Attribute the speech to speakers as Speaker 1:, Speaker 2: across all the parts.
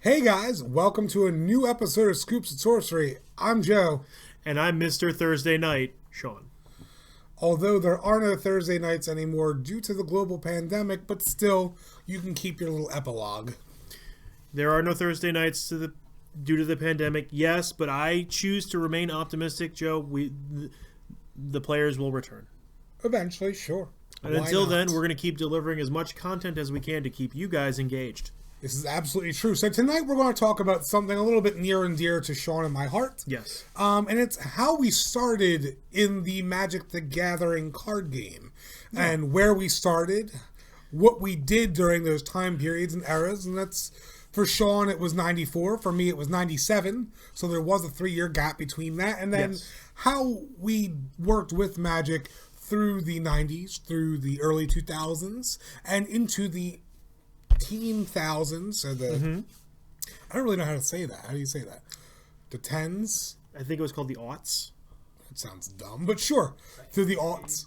Speaker 1: Hey guys, welcome to a new episode of Scoops and Sorcery. I'm Joe.
Speaker 2: And I'm Mr. Thursday Night, Sean.
Speaker 1: Although there are no Thursday nights anymore due to the global pandemic, but still, you can keep your little epilogue.
Speaker 2: There are no Thursday nights due to the pandemic, yes, but I choose to remain optimistic, Joe. The players will return.
Speaker 1: Eventually, sure.
Speaker 2: And until then, we're going to keep delivering as much content as we can to keep you guys engaged.
Speaker 1: This is absolutely true. So tonight we're going to talk about something a little bit near and dear to Sean and my heart.
Speaker 2: Yes.
Speaker 1: And it's how we started in the Magic the Gathering card game. Yeah. And where we started, what we did during those time periods and eras. And that's, for Sean, it was 94. For me, it was 97. So there was a 3-year gap between that. And then how we worked with Magic through the 90s, through the early 2000s, and into the teen thousands, or the I don't really know how to say that. How do you say that? The tens?
Speaker 2: I think it was called the aughts.
Speaker 1: That sounds dumb, but sure. Through the aughts.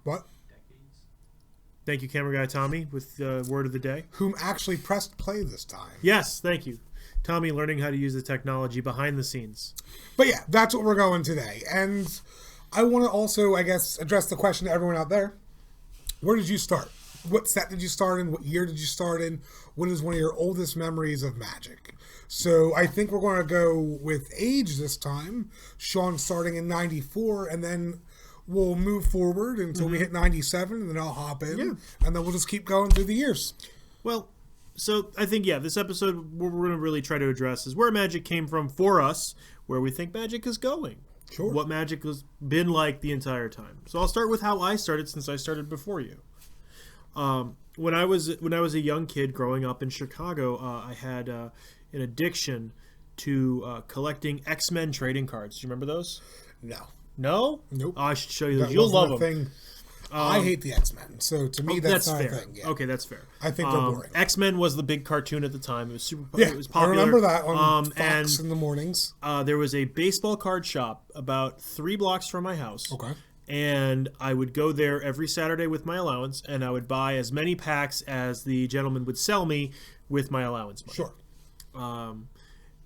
Speaker 1: What?
Speaker 2: Thank you, camera guy Tommy, with the word of the day.
Speaker 1: Whom actually pressed play this time.
Speaker 2: Yes, thank you. Tommy learning how to use the technology behind the scenes.
Speaker 1: But yeah, that's what we're going today. And I want to also, I guess, address the question to everyone out there. Where did you start? What set did you start in? What year did you start in? What is one of your oldest memories of Magic? So I think we're going to go with age this time. Sean starting in 94, and then we'll move forward until we hit 97, and then I'll hop in. Yeah. And then we'll just keep going through the years.
Speaker 2: Well, so I think, this episode, what we're going to really try to address is where Magic came from for us, where we think Magic is going.
Speaker 1: Sure.
Speaker 2: What Magic has been like the entire time. So I'll start with how I started, since I started before you. When I was a young kid growing up in Chicago, I had an addiction to collecting X-Men trading cards. Do you remember those?
Speaker 1: No.
Speaker 2: No?
Speaker 1: Nope.
Speaker 2: I should show you those. You'll love them.
Speaker 1: I hate the X-Men, so to me that's not
Speaker 2: fair.
Speaker 1: a thing. Yeah.
Speaker 2: Okay, that's fair.
Speaker 1: I think they're boring.
Speaker 2: X-Men was the big cartoon at the time. It was super.
Speaker 1: Yeah,
Speaker 2: it was popular.
Speaker 1: I remember that on Fox in the mornings.
Speaker 2: There was a baseball card shop about 3 blocks from my house.
Speaker 1: Okay.
Speaker 2: And I would go there every Saturday with my allowance, and I would buy as many packs as the gentleman would sell me with my allowance money.
Speaker 1: Sure.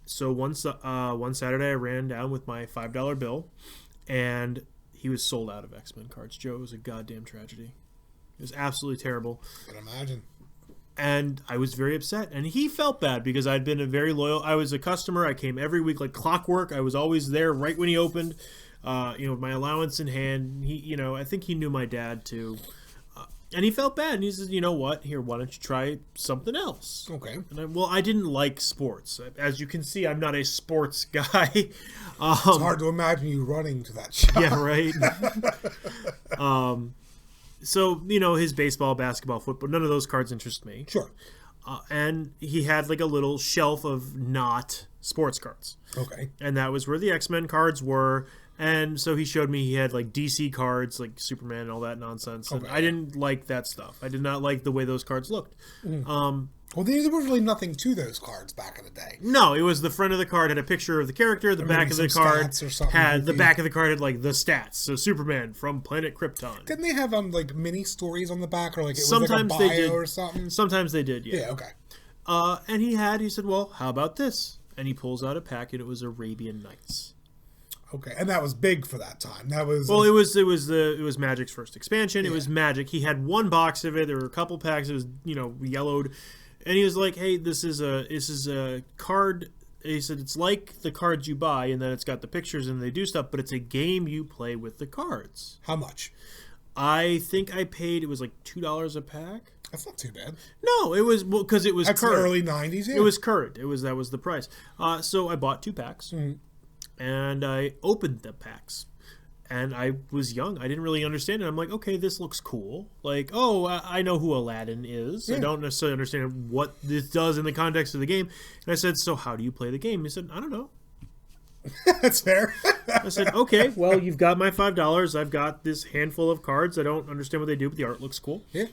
Speaker 2: So one Saturday, I ran down with my $5 bill, and he was sold out of X-Men cards. Joe, it was a goddamn tragedy. It was absolutely terrible.
Speaker 1: I can imagine.
Speaker 2: And I was very upset, and he felt bad because I'd been I was a customer. I came every week like clockwork. I was always there right when he opened. My allowance in hand. He, I think he knew my dad too, and he felt bad. And he says, "You know what? Here, why don't you try something else?"
Speaker 1: Okay.
Speaker 2: And I didn't like sports. As you can see, I'm not a sports guy.
Speaker 1: It's hard to imagine you running to that shop.
Speaker 2: Yeah, right. So his baseball, basketball, football, none of those cards interest me.
Speaker 1: Sure.
Speaker 2: And he had like a little shelf of not sports cards.
Speaker 1: Okay.
Speaker 2: And that was where the X-Men cards were. And so he showed me he had like DC cards, like Superman and all that nonsense. And I didn't like that stuff. I did not like the way those cards looked.
Speaker 1: Well, there was really nothing to those cards back in the day.
Speaker 2: No, it was the front of the card had a picture of the character. The back of the card had like the stats. So Superman from planet Krypton.
Speaker 1: Didn't they have like mini stories on the back, or like it was
Speaker 2: sometimes
Speaker 1: like a bio
Speaker 2: they did
Speaker 1: or something?
Speaker 2: Sometimes they did. Yeah.
Speaker 1: Yeah. Okay.
Speaker 2: And he said, "Well, how about this?" And he pulls out a packet. It was Arabian Nights.
Speaker 1: Okay, and that was big for that time. That was
Speaker 2: it was Magic's first expansion.
Speaker 1: Yeah.
Speaker 2: It was Magic. He had one box of it. There were a couple packs. It was yellowed, and he was like, "Hey, this is a card." He said it's like the cards you buy, and then it's got the pictures and they do stuff, but it's a game you play with the cards.
Speaker 1: How much?
Speaker 2: I think I paid. It was like $2 a pack.
Speaker 1: That's not too bad.
Speaker 2: No, it was because it was
Speaker 1: That's
Speaker 2: current.
Speaker 1: The early '90s. Yeah.
Speaker 2: It was current. That was the price. So I bought 2 packs. Mm-hmm. And I opened the packs, and I was young. I didn't really understand it. I'm like, okay, this looks cool. Like, I know who Aladdin is. Yeah. I don't necessarily understand what this does in the context of the game. And I said, so how do you play the game? He said, I don't know.
Speaker 1: That's fair.
Speaker 2: I said, okay, well, you've got my $5. I've got this handful of cards. I don't understand what they do, but the art looks cool.
Speaker 1: Yeah.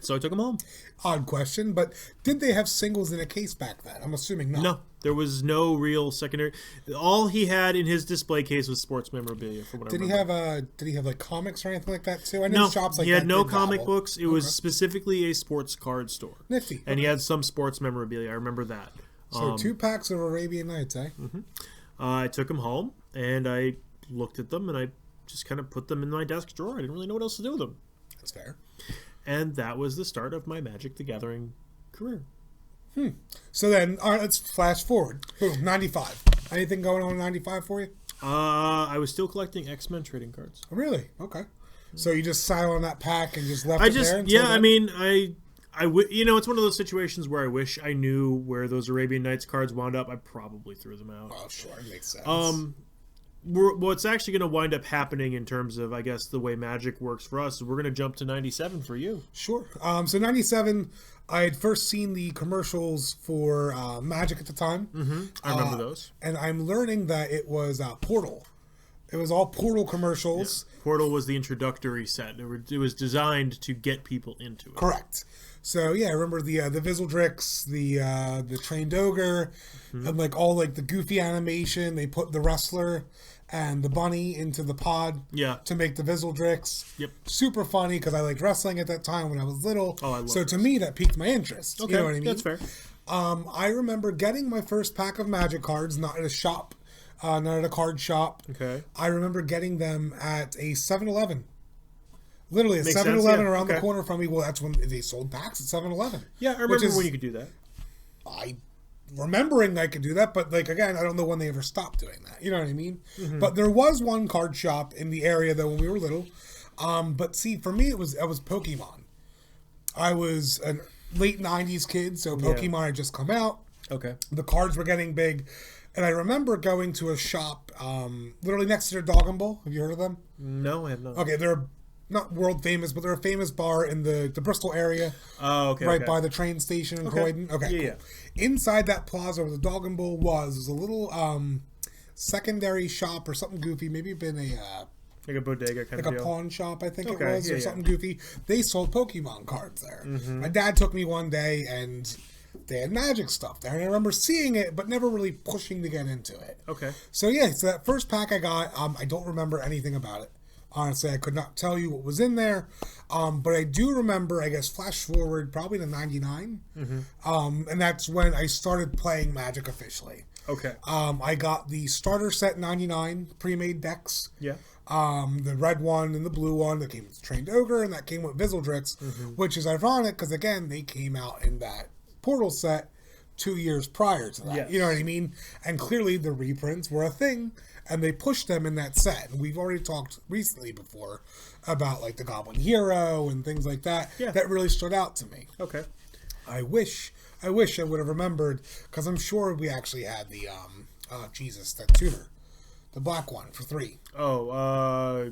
Speaker 2: So I took them home.
Speaker 1: Odd question, but did they have singles in a case back then? I'm assuming not.
Speaker 2: No, there was no real secondary. All he had in his display case was sports memorabilia. For what
Speaker 1: did
Speaker 2: I
Speaker 1: remember. Did he have like comics or anything like that too? I know
Speaker 2: no,
Speaker 1: shops like
Speaker 2: he
Speaker 1: that
Speaker 2: had no
Speaker 1: did
Speaker 2: comic
Speaker 1: dabble.
Speaker 2: books. It was specifically a sports card store.
Speaker 1: Nifty.
Speaker 2: And he had some sports memorabilia. I remember that.
Speaker 1: So 2 packs of Arabian Nights, eh?
Speaker 2: I took them home and I looked at them and I just kind of put them in my desk drawer. I didn't really know what else to do with them.
Speaker 1: That's fair.
Speaker 2: And that was the start of my Magic the Gathering career.
Speaker 1: So then, all right, let's flash forward. Boom, 95. Anything going on in 95 for you?
Speaker 2: I was still collecting X-Men trading cards.
Speaker 1: Oh, really? Okay. So you just sat on that pack and just left
Speaker 2: I
Speaker 1: it
Speaker 2: just,
Speaker 1: there?
Speaker 2: yeah, I mean, you know, it's one of those situations where I wish I knew where those Arabian Nights cards wound up. I probably threw them out.
Speaker 1: Oh, sure. It makes sense.
Speaker 2: What's actually going to wind up happening in terms of, I guess, the way Magic works for us is we're going to jump to 97 for you.
Speaker 1: Sure. So 97, I had first seen the commercials for Magic at the time.
Speaker 2: I remember those.
Speaker 1: And I'm learning that it was Portal. It was all Portal commercials.
Speaker 2: Yeah. Portal was the introductory set. It was designed to get people into it.
Speaker 1: Correct. So yeah, I remember the Vizildrix, the Trained Ogre, and like all like the goofy animation. They put the wrestler and the bunny into the pod to make the Vizildrix.
Speaker 2: Yep.
Speaker 1: Super funny because I liked wrestling at that time when I was little.
Speaker 2: Oh, I love
Speaker 1: So to me, that piqued my interest.
Speaker 2: Okay,
Speaker 1: you know what I mean?
Speaker 2: That's fair.
Speaker 1: I remember getting my first pack of Magic cards, not at a shop, not at a card shop.
Speaker 2: Okay.
Speaker 1: I remember getting them at a 7-Eleven. Literally, a
Speaker 2: Makes
Speaker 1: 7-Eleven
Speaker 2: sense, yeah.
Speaker 1: around the
Speaker 2: Okay.
Speaker 1: corner from me. Well, that's when they sold packs at 7-Eleven.
Speaker 2: Yeah, I remember when you could do that.
Speaker 1: Remembering I could do that, but like again, I don't know when they ever stopped doing that. You know what I mean? But there was one card shop in the area though when we were little. But see, for me, I was Pokemon. I was a late '90s kid, so Pokemon had just come out.
Speaker 2: Okay.
Speaker 1: The cards were getting big, and I remember going to a shop literally next to their Dog and Bull. Have you heard of them?
Speaker 2: No, I have not.
Speaker 1: Okay, they're not world famous, but they're a famous bar in the Bristol area.
Speaker 2: Oh, okay.
Speaker 1: Right by the train station in Croydon. Okay,
Speaker 2: Yeah,
Speaker 1: cool. Inside that plaza where the Dog and Bull was a little secondary shop or something goofy. Maybe been
Speaker 2: like a bodega kind
Speaker 1: like
Speaker 2: of
Speaker 1: a
Speaker 2: deal.
Speaker 1: pawn shop, I think it
Speaker 2: Okay,
Speaker 1: was, or
Speaker 2: yeah.
Speaker 1: something goofy. They sold Pokemon cards there. My dad took me one day and they had Magic stuff there, and I remember seeing it, but never really pushing to get into it.
Speaker 2: Okay.
Speaker 1: So yeah, so that first pack I got, I don't remember anything about it. Honestly, I could not tell you what was in there, but I do remember, I guess, flash forward probably to 99, and that's when I started playing Magic officially.
Speaker 2: Okay.
Speaker 1: I got the starter set 99 pre-made decks.
Speaker 2: Yeah.
Speaker 1: The red one and the blue one that came with Trained Ogre, and that came with Vizildrix, which is ironic because, again, they came out in that Portal set 2 years prior to that.
Speaker 2: Yes.
Speaker 1: You know what I mean? And clearly the reprints were a thing, and they pushed them in that set. And we've already talked recently before about like the Goblin Hero and things like that.
Speaker 2: Yeah.
Speaker 1: That really stood out to me.
Speaker 2: Okay.
Speaker 1: I wish I would have remembered, because I'm sure we actually had the that tutor, the black one for 3.
Speaker 2: Oh,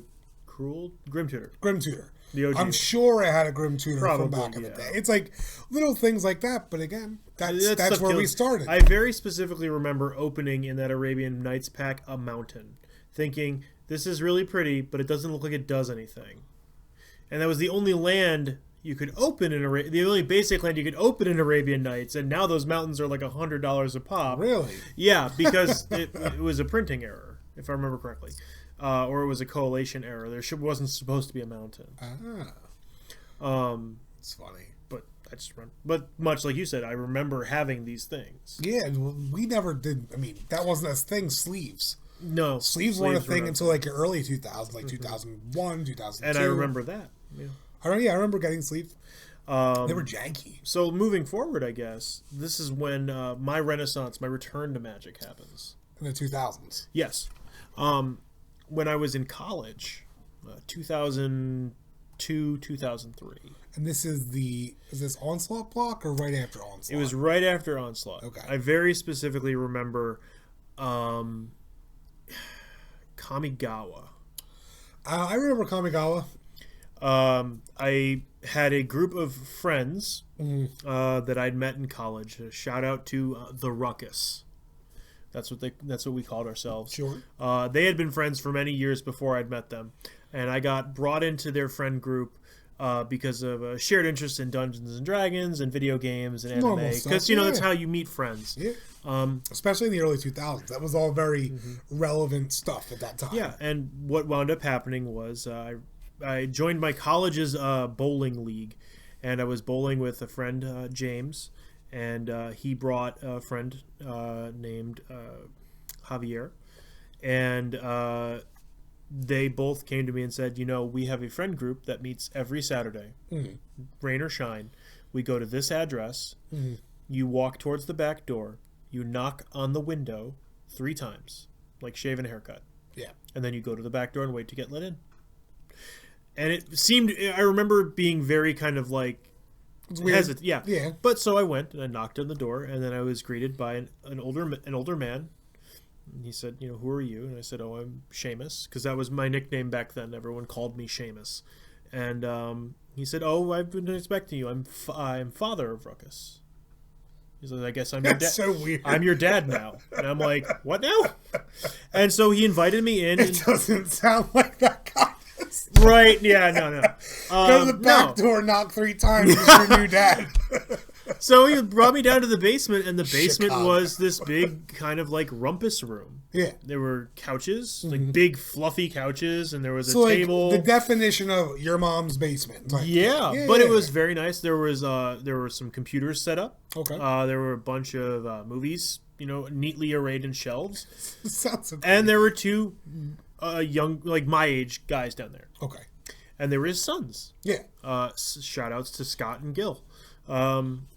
Speaker 2: Grim Tutor.
Speaker 1: Grim Tutor.
Speaker 2: The OG.
Speaker 1: I'm sure I had a Grim Tutor from
Speaker 2: Probably,
Speaker 1: back in the
Speaker 2: yeah.
Speaker 1: day. It's like little things like that, but again, that's
Speaker 2: stuff
Speaker 1: where we
Speaker 2: kills-
Speaker 1: started.
Speaker 2: I very specifically remember opening in that Arabian Nights pack a mountain, thinking, this is really pretty, but it doesn't look like it does anything. And that was the only land you could open in the only basic land you could open in Arabian Nights, and now those mountains are like $100 a pop.
Speaker 1: Really?
Speaker 2: Yeah, because it was a printing error, if I remember correctly. Or it was a collation error. There wasn't supposed to be a mountain.
Speaker 1: It's funny.
Speaker 2: But I just remember. But much like you said, I remember having these things.
Speaker 1: Yeah, well, we never did. I mean, that wasn't a thing. Sleeves
Speaker 2: No,
Speaker 1: weren't a
Speaker 2: were
Speaker 1: thing
Speaker 2: not.
Speaker 1: until like your early 2000s, like 2001, 2002.
Speaker 2: And I remember that. Yeah.
Speaker 1: I remember getting sleeves. They were janky.
Speaker 2: So moving forward, I guess this is when my renaissance, my return to Magic happens.
Speaker 1: In the 2000s.
Speaker 2: Yes, when I was in college, 2002, 2003.
Speaker 1: And this is this Onslaught block or right after Onslaught?
Speaker 2: It was right after Onslaught.
Speaker 1: Okay.
Speaker 2: I very specifically remember Kamigawa.
Speaker 1: I remember Kamigawa.
Speaker 2: I had a group of friends that I'd met in college. A shout out to the Ruckus. That's what we called ourselves.
Speaker 1: Sure.
Speaker 2: They had been friends for many years before I'd met them, and I got brought into their friend group because of a shared interest in Dungeons and Dragons and video games and anime.
Speaker 1: Normal stuff,
Speaker 2: Because that's how you meet friends.
Speaker 1: Yeah. Especially in the early 2000s. That was all very relevant stuff at that time.
Speaker 2: Yeah, and what wound up happening was I joined my college's bowling league, and I was bowling with a friend, James, and he brought a friend named Javier, and they both came to me and said, we have a friend group that meets every Saturday, rain or shine. We go to this address. You walk towards the back door. You knock on the window 3 times, like shave and a haircut.
Speaker 1: Yeah.
Speaker 2: And then you go to the back door and wait to get let in. And it seemed, I remember being very kind of like hesitant. Yeah.
Speaker 1: Yeah.
Speaker 2: But so I went and I knocked on the door, and then I was greeted by an older man. And he said, who are you? And I said, I'm Seamus, because that was my nickname back then. Everyone called me Seamus. And he said, I've been expecting you. I'm father of Ruckus. He said, I guess I'm your dad.
Speaker 1: That's so weird.
Speaker 2: I'm your dad now. And I'm like, what now? And so he invited me in.
Speaker 1: It doesn't sound like that guy.
Speaker 2: Right, yeah, no.
Speaker 1: Go to the back door, knock 3 times, it's your new dad.
Speaker 2: So he brought me down to the basement, and the basement
Speaker 1: Chicago.
Speaker 2: was this big kind of like rumpus room.
Speaker 1: Yeah.
Speaker 2: There were couches, like big fluffy couches, and there was
Speaker 1: So
Speaker 2: a table.
Speaker 1: the definition of your mom's basement. Like,
Speaker 2: But it was very nice. There were some computers set up.
Speaker 1: Okay.
Speaker 2: There were a bunch of movies, neatly arrayed in shelves.
Speaker 1: Sounds so
Speaker 2: And there were 2 young, like my age guys down there.
Speaker 1: Okay.
Speaker 2: And they were his sons.
Speaker 1: Yeah.
Speaker 2: Shout outs to Scott and Gil.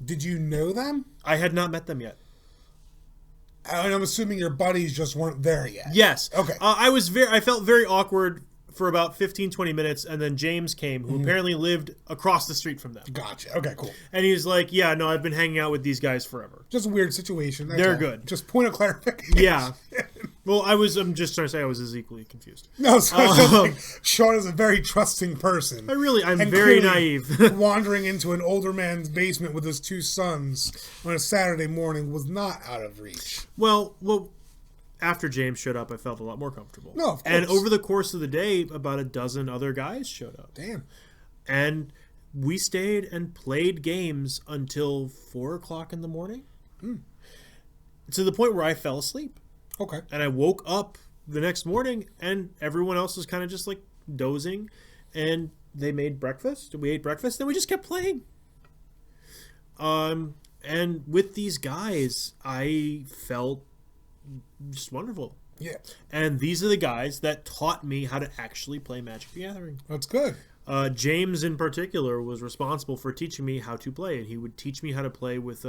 Speaker 1: Did you know them?
Speaker 2: I had not met them yet.
Speaker 1: And I'm assuming your buddies just weren't there yet.
Speaker 2: Yes.
Speaker 1: Okay.
Speaker 2: I felt very awkward for about 15-20 minutes, and then James came, who apparently lived across the street from them.
Speaker 1: Gotcha. Okay, cool.
Speaker 2: And he was like, yeah, no, I've been hanging out with these guys forever.
Speaker 1: Just a weird situation. That's
Speaker 2: They're
Speaker 1: all.
Speaker 2: good.
Speaker 1: Just point of clarification.
Speaker 2: Yeah. Well, I'm just trying to say I was as equally confused.
Speaker 1: No, so it's just like, Sean is a very trusting person.
Speaker 2: I'm
Speaker 1: And
Speaker 2: very
Speaker 1: clearly
Speaker 2: naive.
Speaker 1: wandering into an older man's basement with his 2 sons on a Saturday morning was not out of reach.
Speaker 2: Well, after James showed up, I felt a lot more comfortable.
Speaker 1: No, of course.
Speaker 2: And over the course of the day, about a dozen other guys showed up.
Speaker 1: Damn.
Speaker 2: And we stayed and played games until 4 o'clock in the morning. To the point where I fell asleep.
Speaker 1: Okay.
Speaker 2: And I woke up the next morning, and everyone else was kind of just like dozing. And they made breakfast. We ate breakfast, and we just kept playing. And with these guys, I felt just wonderful.
Speaker 1: Yeah.
Speaker 2: And these are the guys that taught me how to actually play Magic the Gathering.
Speaker 1: That's good.
Speaker 2: James in particular was responsible for teaching me how to play, and he would teach me how to play with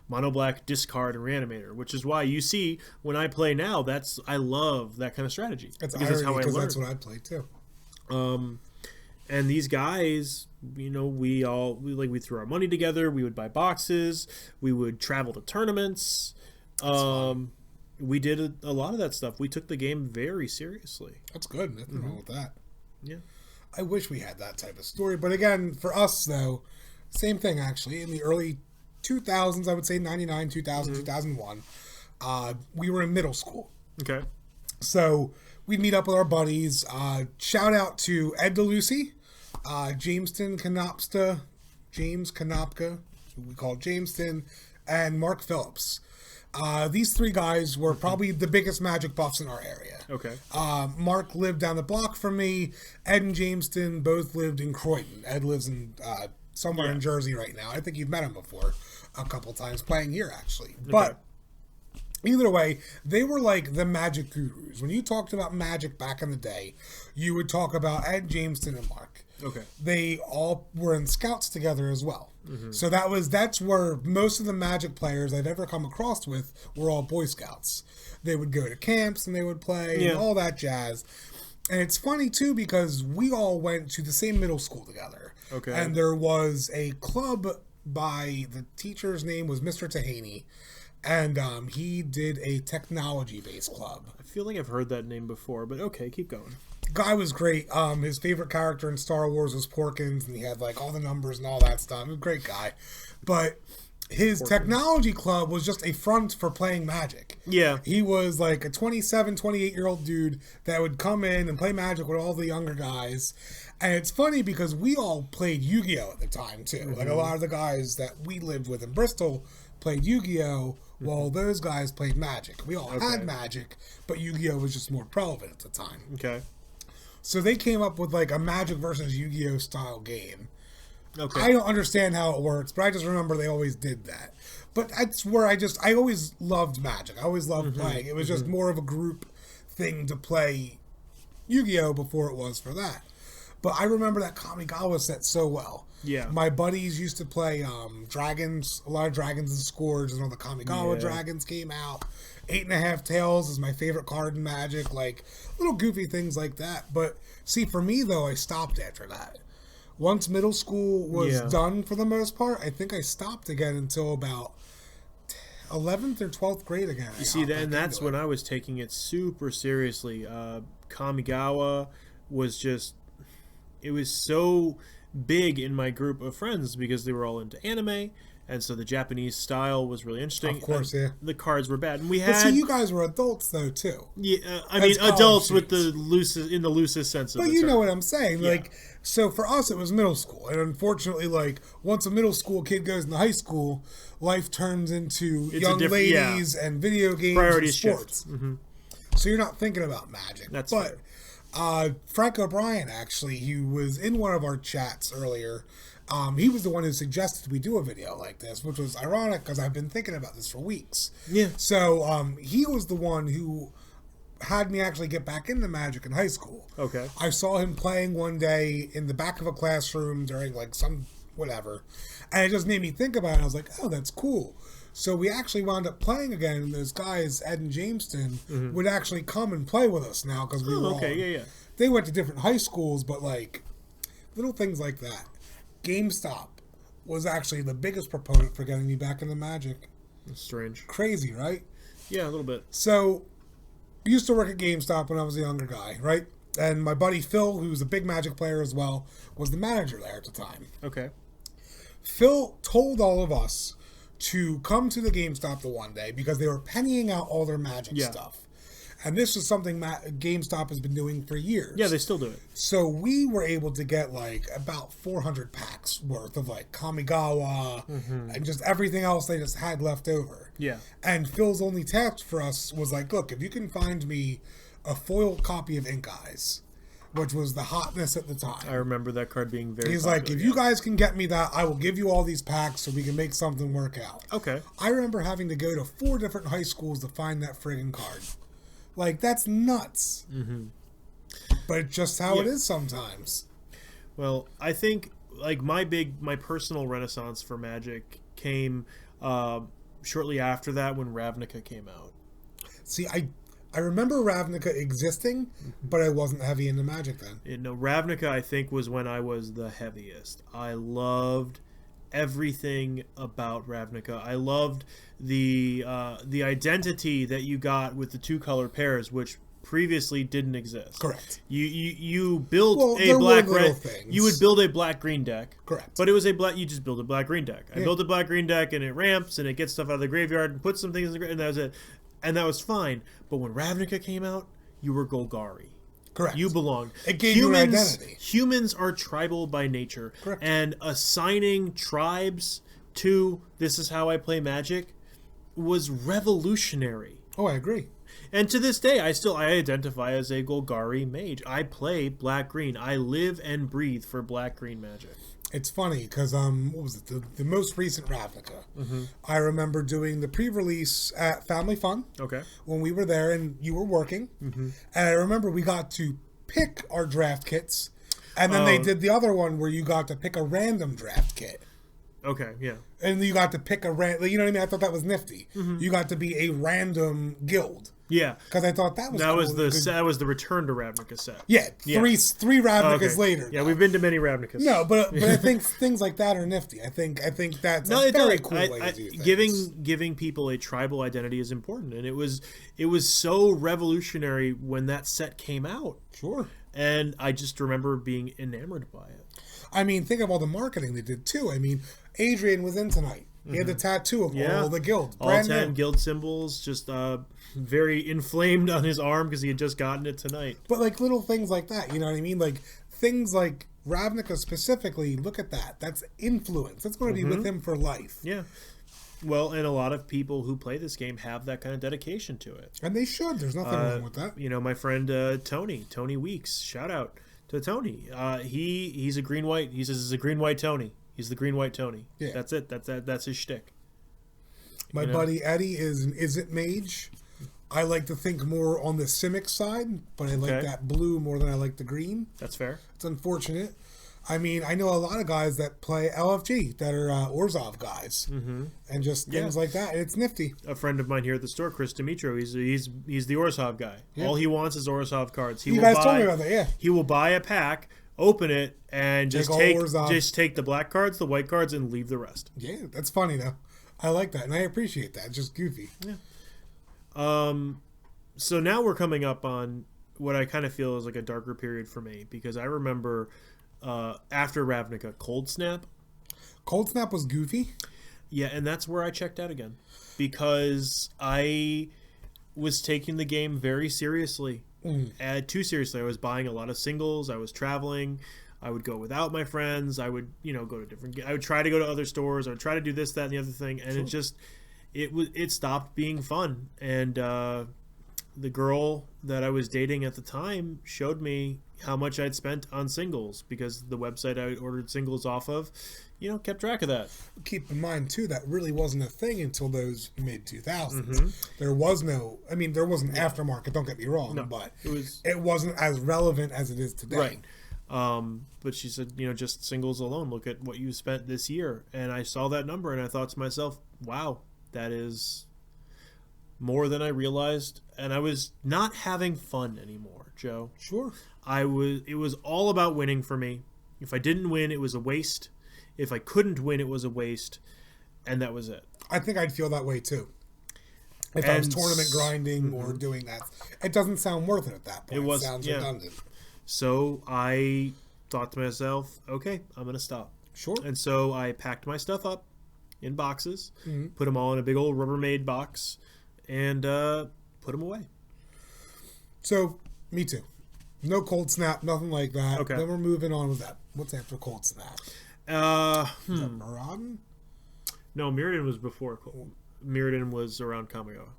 Speaker 2: Mono Black, Discard, and Reanimator, which is why you see when I play now, I love that kind of strategy.
Speaker 1: That's
Speaker 2: because
Speaker 1: irony, because that's what I play too.
Speaker 2: And these guys, we threw our money together. We would buy boxes. We would travel to tournaments. We did a lot of that stuff. We took the game very seriously.
Speaker 1: That's good. Nothing wrong with that.
Speaker 2: Yeah.
Speaker 1: I wish we had that type of story. But again, for us, though, same thing, actually. In the early 2000s, I would say 99, 2000, 2001, we were in middle school.
Speaker 2: Okay.
Speaker 1: So we'd meet up with our buddies. Shout out to Ed DeLucy, James Konopka, who we call Jamestown, and Mark Phillips. These 3 guys were probably the biggest Magic buffs in our area.
Speaker 2: Okay.
Speaker 1: Mark lived down the block from me. Ed and Jamestown both lived in Croydon. Ed lives in somewhere in Jersey right now. I think you've met him before a couple times, playing here actually. Okay. But either way, they were like the Magic gurus. When you talked about Magic back in the day, you would talk about Ed, Jamestown, and Mark.
Speaker 2: Okay.
Speaker 1: They all were in Scouts together as well. So that's where most of the Magic players I've ever come across with were all Boy Scouts. They would go to camps and they would play and all that jazz. And it's funny too because we all went to the same middle school together.
Speaker 2: Okay.
Speaker 1: And there was a club by the teacher's name was Mr. Tahaney, and he did a technology-based club.
Speaker 2: I feel like I've heard that name before, but okay, keep going.
Speaker 1: Guy was great. His favorite character in Star Wars was Porkins, and he had like all the numbers and all that stuff. He was a great guy. But his technology club was just a front for playing Magic.
Speaker 2: Yeah.
Speaker 1: He was like a 27, 28-year-old dude that would come in and play Magic with all the younger guys. And it's funny because we all played Yu-Gi-Oh! At the time, too. Like a lot of the guys that we lived with in Bristol played Yu-Gi-Oh! While those guys played Magic. We all had Magic, but Yu-Gi-Oh! Was just more prevalent at the time.
Speaker 2: Okay.
Speaker 1: So they came up with like a Magic versus Yu-Gi-Oh! Style game.
Speaker 2: Okay.
Speaker 1: I don't understand how it works, but I just remember they always did that. But that's where I always loved Magic. I always loved playing. It was just more of a group thing to play Yu-Gi-Oh! Before it was for that. But I remember that Kamigawa set so well.
Speaker 2: Yeah.
Speaker 1: My buddies used to play dragons, a lot of Dragons and Scourge, and all the Kamigawa dragons came out. 8.5 Tails is my favorite card in Magic, like little goofy things like that. But see, for me though, I stopped after that. Once middle school was done for the most part, I think I stopped again until about 11th or 12th grade again.
Speaker 2: You see, and that's when I was taking it super seriously. Kamigawa was just, it was so big in my group of friends because they were all into anime, and so the Japanese style was really interesting.
Speaker 1: Of course, yeah.
Speaker 2: The cards were bad, and we had.
Speaker 1: But see, you guys were adults though too.
Speaker 2: Yeah, I mean adults with the loosest, in the loosest sense of.
Speaker 1: But
Speaker 2: the
Speaker 1: you
Speaker 2: term.
Speaker 1: know what I'm saying, like. So for us, it was middle school, and unfortunately, like once a middle school kid goes into high school, life turns into young ladies and video games and sports. So you're not thinking about Magic.
Speaker 2: That's
Speaker 1: but Frank O'Brien, actually, he was in one of our chats earlier. He was the one who suggested we do a video like this, which was ironic because I've been thinking about this for weeks.
Speaker 2: Yeah.
Speaker 1: So he was the one who had me actually get back into Magic in high school.
Speaker 2: Okay.
Speaker 1: I saw him playing one day in the back of a classroom during like some whatever, and it just made me think about it. I was like, oh, that's cool. So we actually wound up playing again, and those guys, Ed and Jamestown, would actually come and play with us now because we were all, they went to different high schools, but like little things like that. GameStop was actually the biggest proponent for getting me back into Magic.
Speaker 2: That's strange.
Speaker 1: Crazy, right?
Speaker 2: Yeah, a little bit.
Speaker 1: So I used to work at GameStop when I was a younger guy, right? And my buddy Phil, who was a big Magic player as well, was the manager there at the time.
Speaker 2: Okay.
Speaker 1: Phil told all of us to come to the GameStop the one day because they were pennying out all their Magic stuff. And this is something GameStop has been doing for years.
Speaker 2: Yeah, they still do it.
Speaker 1: So we were able to get like about 400 packs worth of like Kamigawa and just everything else they just had left over.
Speaker 2: Yeah.
Speaker 1: And Phil's only task for us was like, look, if you can find me a foil copy of Ink Eyes, which was the hotness at the time.
Speaker 2: I remember that card being very
Speaker 1: He's
Speaker 2: popular,
Speaker 1: like, if you guys can get me that, I will give you all these packs so we can make something work out.
Speaker 2: Okay.
Speaker 1: I remember having to go to 4 different high schools to find that friggin' card. Like, that's nuts. But it's just how it is sometimes.
Speaker 2: Well, I think, like, my personal renaissance for Magic came shortly after that when Ravnica came out.
Speaker 1: See, I remember Ravnica existing, but I wasn't heavy into Magic then.
Speaker 2: Ravnica, I think, was when I was the heaviest. I loved everything about Ravnica. I loved the identity that you got with the 2-color pairs, which previously didn't exist.
Speaker 1: Correct.
Speaker 2: You built a black red. You would build a black green deck.
Speaker 1: Correct.
Speaker 2: But it was you just build a black green deck. I built a black green deck, and it ramps and it gets stuff out of the graveyard and puts some things in the and that was it. And that was fine. But when Ravnica came out, you were Golgari.
Speaker 1: Correct.
Speaker 2: You belonged.
Speaker 1: It gave you an identity.
Speaker 2: Humans are tribal by nature.
Speaker 1: Correct.
Speaker 2: And assigning tribes to this is how I play Magic was revolutionary.
Speaker 1: Oh, I agree.
Speaker 2: And to this day, I identify as a Golgari mage. I play black-green. I live and breathe for black-green Magic.
Speaker 1: It's funny because what was it? The most recent Ravnica. I remember doing the pre-release at Family Fun.
Speaker 2: Okay.
Speaker 1: When we were there and you were working, and I remember we got to pick our draft kits, and then they did the other one where you got to pick a random draft kit.
Speaker 2: Okay. Yeah.
Speaker 1: And you got to pick a random. You know what I mean? I thought that was nifty. You got to be a random guild.
Speaker 2: Yeah,
Speaker 1: because I thought that was
Speaker 2: that was the Return to Ravnica set.
Speaker 1: Yeah, three Ravnicas later.
Speaker 2: Yeah, we've been to many Ravnicas.
Speaker 1: No, but I think things like that are nifty. I think that's a very cool way to do things.
Speaker 2: Giving people a tribal identity is important, and it was so revolutionary when that set came out.
Speaker 1: Sure.
Speaker 2: And I just remember being enamored by it.
Speaker 1: I mean, think of all the marketing they did too. I mean, Adrian was in tonight. He had the tattoo of all the guilds.
Speaker 2: All 10 guild symbols, just very inflamed on his arm because he had just gotten it tonight.
Speaker 1: But like little things like that, you know what I mean? Like things like Ravnica specifically, look at that. That's influence. That's going to be with him for life.
Speaker 2: Yeah. Well, and a lot of people who play this game have that kind of dedication to it.
Speaker 1: And they should. There's nothing wrong with that.
Speaker 2: You know, my friend Tony Weeks, shout out to Tony. He's a green-white. He says he's a green-white Tony. He's the green white Tony.
Speaker 1: Yeah.
Speaker 2: That's it. That's his shtick.
Speaker 1: My buddy Eddie is an Izzet mage. I like to think more on the Simic side, but I like that blue more than I like the green.
Speaker 2: That's fair.
Speaker 1: It's unfortunate. I mean, I know a lot of guys that play LFG that are Orzhov guys, and just things like that. And it's nifty.
Speaker 2: A friend of mine here at the store, Chris Dimitro, he's the Orzhov guy. Yeah. All he wants is Orzhov cards.
Speaker 1: You guys told me about that, yeah.
Speaker 2: He will buy a pack, open it, and just take the black cards, the white cards, and leave the rest.
Speaker 1: Yeah, that's funny though. I like that, and I appreciate that. It's just goofy.
Speaker 2: Yeah. So now we're coming up on what I kind of feel is like a darker period for me, because I remember after Ravnica, Cold Snap.
Speaker 1: Cold Snap was goofy.
Speaker 2: Yeah, and that's where I checked out again, because I was taking the game very seriously. Too seriously. I was buying a lot of singles. I was traveling. I would go without my friends. I would, go to different. I would try to go to other stores. I would try to do this, that, and the other thing, and it stopped being fun. And the girl that I was dating at the time showed me how much I'd spent on singles, because the website I ordered singles off of, kept track of that.
Speaker 1: Keep in mind too that really wasn't a thing until those mid 2000s. There was no, there was an aftermarket. Don't get me wrong, but it wasn't as relevant as it is today.
Speaker 2: Right. But she said, just singles alone, look at what you spent this year. And I saw that number and I thought to myself, wow, that is more than I realized. And I was not having fun anymore, Joe.
Speaker 1: Sure.
Speaker 2: It was all about winning for me. If I didn't win, it was a waste. If I couldn't win, it was a waste. And that was it.
Speaker 1: I think I'd feel that way too. If I was tournament grinding or doing that. It doesn't sound worth it at that point. It sounds redundant.
Speaker 2: So I thought to myself, okay, I'm going to stop.
Speaker 1: Sure.
Speaker 2: And so I packed my stuff up in boxes, put them all in a big old Rubbermaid box, and put them away.
Speaker 1: So, me too. No Cold Snap, nothing like that.
Speaker 2: Okay.
Speaker 1: Then we're moving on with that. What's after Cold Snap? Is that Maraudon?
Speaker 2: No, Mirrodin was before. Mirrodin was around Kamigawa.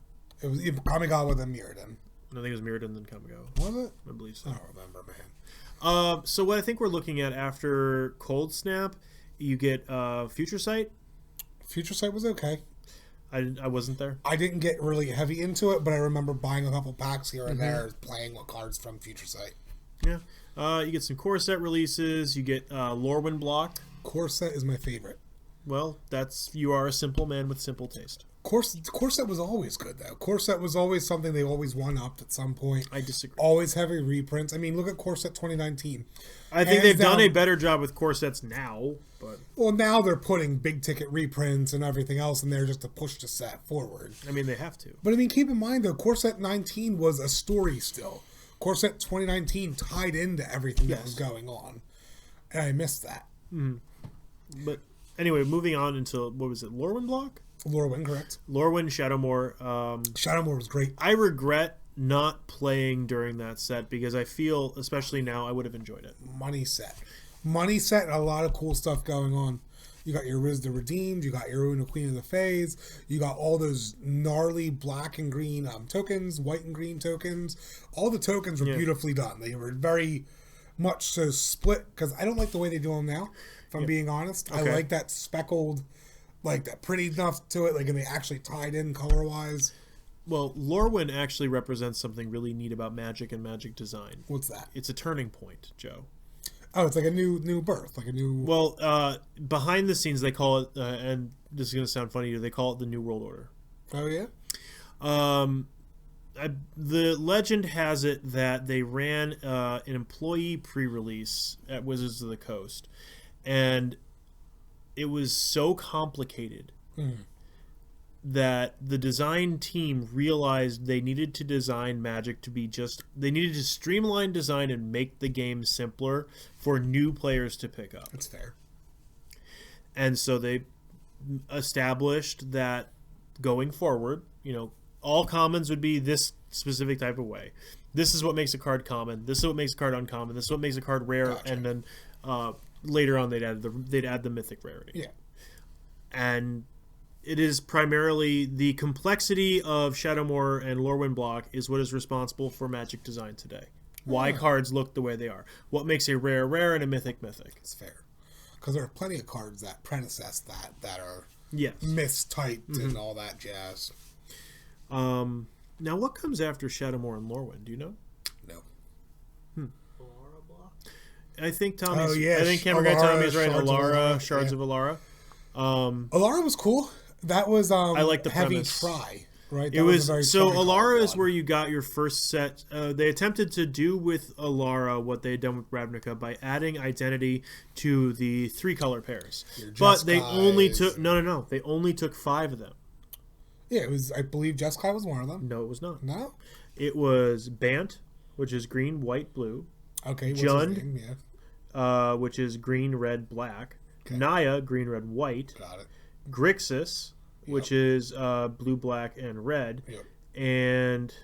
Speaker 1: It was Kamigawa then Mirrodin.
Speaker 2: I think it was Mirrodin then Kamigawa.
Speaker 1: Was it?
Speaker 2: I believe so.
Speaker 1: I don't remember, man.
Speaker 2: So what I think we're looking at after Cold Snap, you get Future Sight.
Speaker 1: Future Sight was okay.
Speaker 2: I wasn't there.
Speaker 1: I didn't get really heavy into it, but I remember buying a couple packs here and there, playing with cards from Future Sight.
Speaker 2: Yeah. You get some core set releases. You get Lorwyn block.
Speaker 1: Core set is my favorite.
Speaker 2: Well, you are a simple man with simple taste.
Speaker 1: Core set was always good, though. Core set was always something they always one-upped at some point.
Speaker 2: I disagree.
Speaker 1: Always heavy reprints. Look at Core set 2019.
Speaker 2: I think they've done a better job with core sets now. But
Speaker 1: well, now they're putting big-ticket reprints and everything else in there just to push the set forward.
Speaker 2: They have to.
Speaker 1: But, keep in mind, though, Core set 19 was a story still. Core set 2019 tied into everything that was going on. And I missed that.
Speaker 2: But, anyway, moving on into, what was it, Lorwyn block?
Speaker 1: Lorwyn, correct.
Speaker 2: Lorwyn, Shadowmoor.
Speaker 1: Shadowmoor was great.
Speaker 2: I regret not playing during that set because I feel, especially now, I would have enjoyed it.
Speaker 1: Money set and a lot of cool stuff going on. You got your Riz the Redeemed, you got your Una Queen of the Fays, you got all those gnarly black and green tokens, white and green tokens. All the tokens were beautifully done. They were very much so split, because I don't like the way they do them now, if I'm being honest. Okay. I like that speckled, like that pretty enough to it, and they actually tied in color-wise.
Speaker 2: Well, Lorwyn actually represents something really neat about Magic and Magic design.
Speaker 1: What's that?
Speaker 2: It's a turning point, Joe.
Speaker 1: Oh, it's like a new birth, like a new...
Speaker 2: Well, behind the scenes, they call it, and this is going to sound funny, they call it the New World Order.
Speaker 1: Oh, yeah?
Speaker 2: The legend has it that they ran an employee pre-release at Wizards of the Coast, and it was so complicated that the design team realized they needed to design Magic to be they needed to streamline design and make the game simpler for new players to pick up.
Speaker 1: That's fair.
Speaker 2: And so they established that going forward, all commons would be this specific type of way. This is what makes a card common. This is what makes a card uncommon. This is what makes a card rare. Gotcha. And then later on they'd add the mythic rarity.
Speaker 1: Yeah.
Speaker 2: And it is primarily the complexity of Shadowmoor and Lorwyn block is what is responsible for Magic design today. Why cards look the way they are. What makes a rare and a mythic.
Speaker 1: It's fair. Because there are plenty of cards that predecess that are
Speaker 2: Yes.
Speaker 1: mistyped and all that jazz.
Speaker 2: Now, what comes after Shadowmoor and Lorwyn? Do you know?
Speaker 1: No.
Speaker 3: Alara block.
Speaker 2: I think Tommy's.
Speaker 1: Oh, yeah,
Speaker 2: I think Camera Guy
Speaker 1: Alara,
Speaker 2: Tommy is right.
Speaker 1: Shards of
Speaker 2: Alara,
Speaker 1: Alara,
Speaker 2: Shards
Speaker 1: yeah.
Speaker 2: of Alara.
Speaker 1: Alara was cool. That was
Speaker 2: I like the
Speaker 1: heavy
Speaker 2: premise.
Speaker 1: try, right?
Speaker 2: It
Speaker 1: That
Speaker 2: was
Speaker 1: a very
Speaker 2: so
Speaker 1: tri-colored
Speaker 2: Alara is
Speaker 1: one.
Speaker 2: where you got your first set. They attempted to do with Alara what they had done with Ravnica by adding identity to the 3-color pairs,
Speaker 1: Your
Speaker 2: but they
Speaker 1: Jeskai
Speaker 2: only
Speaker 1: is-
Speaker 2: took no. They only took 5 of them.
Speaker 1: Yeah, it was. I believe Jeskai was one of them.
Speaker 2: No, it was not.
Speaker 1: No.
Speaker 2: It was Bant, which is green, white, blue.
Speaker 1: Okay. What's his
Speaker 2: Jund.
Speaker 1: name? Yeah.
Speaker 2: Which is green, red, black.
Speaker 1: Okay.
Speaker 2: Naya, green, red, white.
Speaker 1: Got it.
Speaker 2: Grixis, which is blue, black, and red.
Speaker 1: Yep.
Speaker 2: And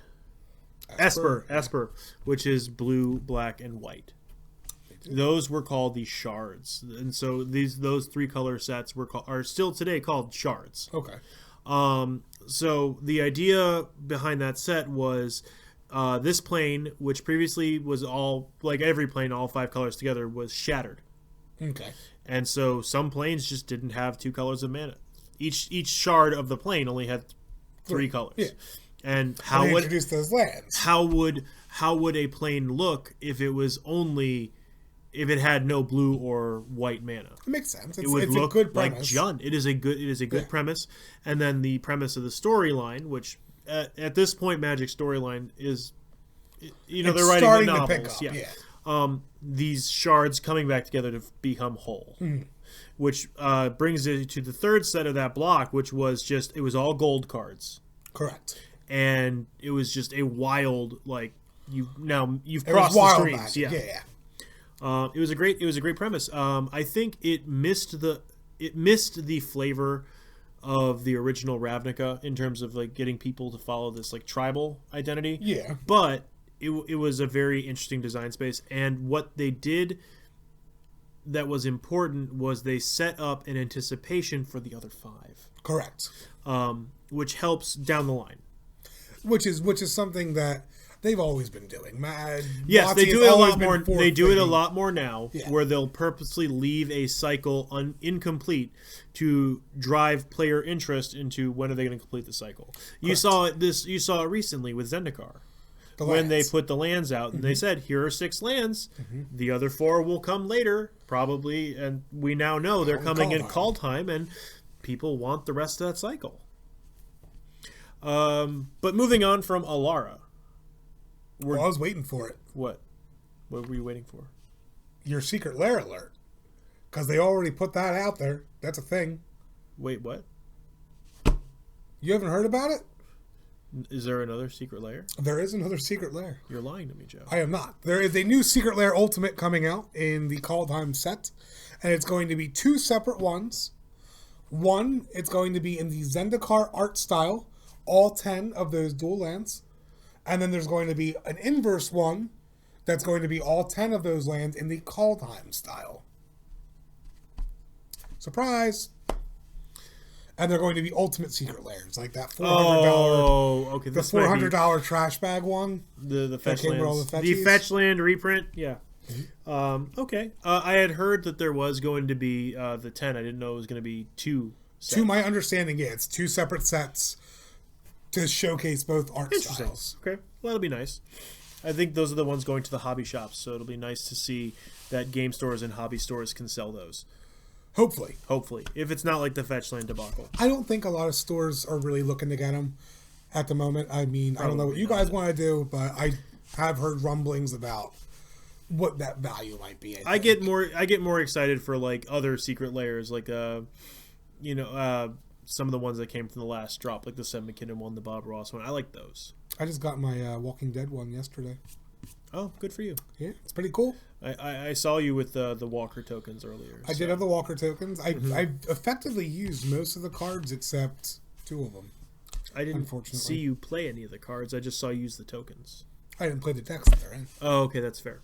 Speaker 2: Esper, which is blue, black, and white. Those were called the shards, and so those 3-color sets are still today called shards.
Speaker 1: Okay.
Speaker 2: So the idea behind that set was this plane, which previously was all like every plane, all 5 colors together, was shattered,
Speaker 1: Okay.
Speaker 2: and so some planes just didn't have 2 colors of mana. Each shard of the plane only had 3 colors.
Speaker 1: Yeah.
Speaker 2: And
Speaker 1: How they introduced those lands?
Speaker 2: how would a plane look if it had no blue or white mana?
Speaker 1: It makes sense.
Speaker 2: It
Speaker 1: It's,
Speaker 2: would
Speaker 1: it's
Speaker 2: look
Speaker 1: a good
Speaker 2: like
Speaker 1: premise.
Speaker 2: Jund. It is a good
Speaker 1: Yeah.
Speaker 2: premise. And then the premise of the storyline, which at this point, Magic storyline is,
Speaker 1: It's
Speaker 2: they're writing
Speaker 1: starting
Speaker 2: the
Speaker 1: to
Speaker 2: novels.
Speaker 1: pick up.
Speaker 2: Yeah. These shards coming back together to become whole, which brings it to the third set of that block, which was it was all gold cards,
Speaker 1: Correct.
Speaker 2: and it was just a wild you've
Speaker 1: It was
Speaker 2: crossed the
Speaker 1: wild
Speaker 2: streams.
Speaker 1: magic. Yeah.
Speaker 2: It was a great premise. I think it missed the flavor of the original Ravnica in terms of getting people to follow this tribal identity.
Speaker 1: Yeah.
Speaker 2: But it was a very interesting design space, and what they did that was important was they set up an anticipation for the other 5,
Speaker 1: Correct.
Speaker 2: which helps down the line.
Speaker 1: Which is something that they've always been doing.
Speaker 2: Yes, they
Speaker 1: WotC
Speaker 2: do
Speaker 1: has
Speaker 2: it a
Speaker 1: always
Speaker 2: lot
Speaker 1: been
Speaker 2: more. They do it a
Speaker 1: forward-thinking.
Speaker 2: lot more now,
Speaker 1: Yeah.
Speaker 2: where they'll purposely leave a cycle incomplete to drive player interest into when are they going to complete the cycle. You saw it recently with Zendikar.
Speaker 1: The
Speaker 2: When they
Speaker 1: lands.
Speaker 2: put the lands out and they said, here are 6 lands, the other 4 will come later, probably, and we now know they're coming in call time, and people want the rest of that cycle. But moving on from Alara,
Speaker 1: Well, I was waiting for it.
Speaker 2: what were you waiting for?
Speaker 1: Your secret lair alert. Because they already put that out there. That's a thing.
Speaker 2: Wait, what?
Speaker 1: You haven't heard about it?
Speaker 2: Is there another secret layer?
Speaker 1: There is another secret lair.
Speaker 2: You're lying to me, Joe.
Speaker 1: I am not. There is a new Secret Lair Ultimate coming out in the Kaldheim set, and it's going to be 2 separate ones. One, it's going to be in the Zendikar art style, all 10 of those dual lands. And then there's going to be an inverse one that's going to be all 10 of those lands in the Kaldheim style. Surprise! And they're going to be ultimate secret lairs, like that $400.
Speaker 2: Oh, okay.
Speaker 1: The
Speaker 2: This might be
Speaker 1: $400 trash bag one.
Speaker 2: the fetch
Speaker 1: came with all
Speaker 2: lands.
Speaker 1: the
Speaker 2: The
Speaker 1: fetchies?
Speaker 2: fetch land reprint. Yeah. Okay. I had heard that there was going to be the 10. I didn't know it was going to be 2 sets.
Speaker 1: To my understanding, yeah, it's 2 separate sets to showcase both art
Speaker 2: Interesting.
Speaker 1: styles.
Speaker 2: Okay. Well, that'll be nice. I think those are the ones going to the hobby shops, so it'll be nice to see that game stores and hobby stores can sell those.
Speaker 1: Hopefully.
Speaker 2: Hopefully. If it's not like the fetch land debacle.
Speaker 1: I don't think a lot of stores are really looking to get them at the moment. I mean, I don't know what you guys want to do, but I have heard rumblings about what that value might be.
Speaker 2: I get more excited for other secret layers, some of the ones that came from the last drop, like the Seb McKinnon one, the Bob Ross one. I like those.
Speaker 1: I just got my Walking Dead one yesterday.
Speaker 2: Oh, good for you.
Speaker 1: Yeah, it's pretty cool.
Speaker 2: I saw you with the Walker tokens earlier.
Speaker 1: I did have the Walker tokens. I effectively used most of the cards except 2 of them.
Speaker 2: I didn't
Speaker 1: unfortunately.
Speaker 2: see you play any of the cards. I just saw you use the tokens.
Speaker 1: I didn't play the decks that they're in.
Speaker 2: Oh, okay, that's fair.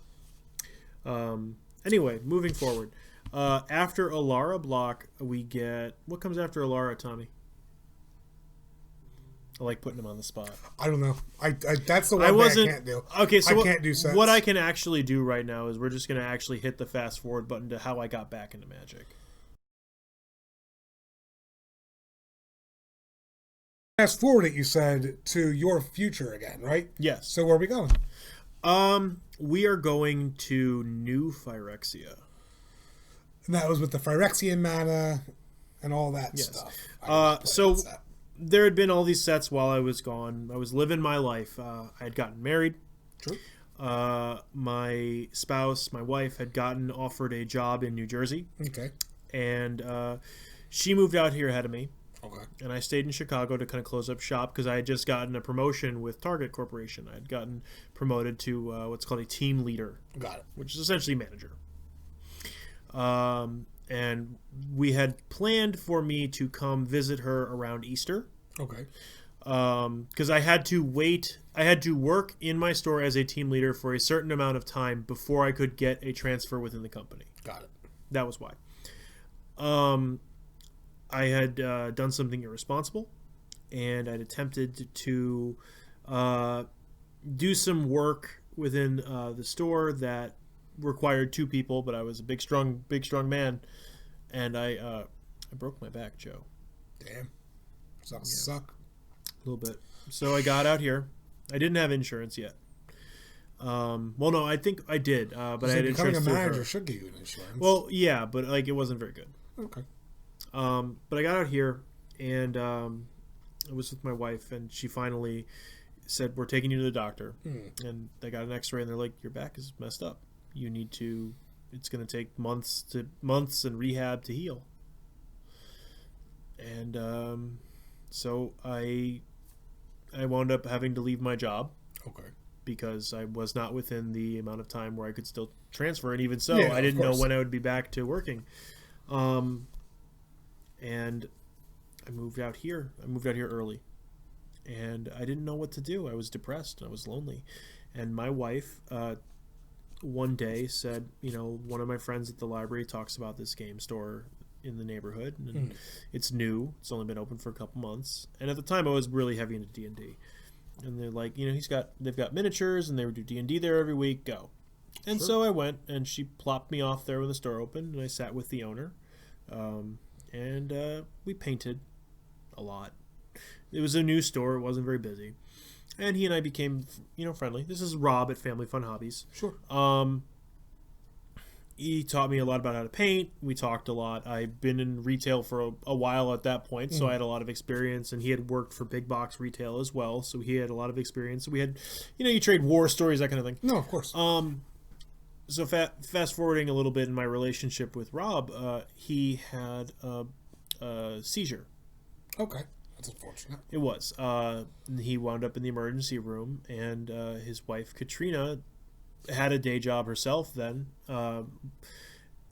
Speaker 2: Anyway, moving forward. After Alara block, we get... What comes after Alara, Tommy? I like putting them on the spot.
Speaker 1: I don't know. I that's the one thing I can't do.
Speaker 2: Okay, so
Speaker 1: I can't do sets.
Speaker 2: What I can actually do right now is we're just going to actually hit the fast forward button to how I got back into Magic.
Speaker 1: Fast forward it, you said, to your future again, right?
Speaker 2: Yes.
Speaker 1: So where are we going?
Speaker 2: We are going to New Phyrexia.
Speaker 1: And that was with the Phyrexian mana and all that
Speaker 2: Yes.
Speaker 1: stuff.
Speaker 2: So there had been all these sets while I was gone. I was living my life. I had gotten married.
Speaker 1: True.
Speaker 2: My spouse, my wife, had gotten offered a job in New Jersey.
Speaker 1: Okay.
Speaker 2: And she moved out here ahead of me.
Speaker 1: Okay.
Speaker 2: And I stayed in Chicago to kind of close up shop because I had just gotten a promotion with Target Corporation. I had gotten promoted to what's called a team leader.
Speaker 1: Got it.
Speaker 2: Which is essentially manager. And we had planned for me to come visit her around Easter.
Speaker 1: Okay.
Speaker 2: Because I had to wait. I had to work in my store as a team leader for a certain amount of time before I could get a transfer within the company.
Speaker 1: Got it.
Speaker 2: That was why. I had done something irresponsible, and I'd attempted to do some work within the store that required two people, but I was a big strong man, and I broke my back, Joe.
Speaker 1: Damn. Suck.
Speaker 2: A little bit. So I got out here. I didn't have insurance yet. Well, no, I think I did, but I had insurance
Speaker 1: becoming a
Speaker 2: through
Speaker 1: manager
Speaker 2: her.
Speaker 1: should give you an insurance.
Speaker 2: Well, yeah, but like it wasn't very good.
Speaker 1: Okay.
Speaker 2: But I got out here, and I was with my wife, and she finally said, "We're taking you to the doctor." And they got an X-ray, and they're like, "Your back is messed up. You need to. It's going to take months and rehab to heal." And so I wound up having to leave my job.
Speaker 1: Okay.
Speaker 2: Because I was not within the amount of time where I could still transfer, and even so,
Speaker 1: Yeah,
Speaker 2: I didn't
Speaker 1: of
Speaker 2: know
Speaker 1: course.
Speaker 2: when I would be back to working. And I moved out here. I moved out here early, and I didn't know what to do. I was depressed. I was lonely, and my wife one day said, one of my friends at the library talks about this game store in the neighborhood, and it's new. It's only been open for a couple months, and at the time I was really heavy into D&D. And they're like, they've got miniatures, and they would do D&D there every week. Go. And
Speaker 1: Sure.
Speaker 2: so I went, and she plopped me off there when the store opened, and I sat with the owner, and we painted a lot. It was a new store; it wasn't very busy, and he and I became, friendly. This is Rob at Family Fun Hobbies.
Speaker 1: Sure.
Speaker 2: He taught me a lot about how to paint. We talked a lot. I'd been in retail for a while at that point, so I had a lot of experience, and he had worked for big box retail as well, so he had a lot of experience. So we had, you trade war stories, that kind of thing.
Speaker 1: No, of course.
Speaker 2: So fast forwarding a little bit in my relationship with Rob, he had a seizure.
Speaker 1: Okay. That's unfortunate.
Speaker 2: It was. He wound up in the emergency room, and his wife, Katrina, had a day job herself then,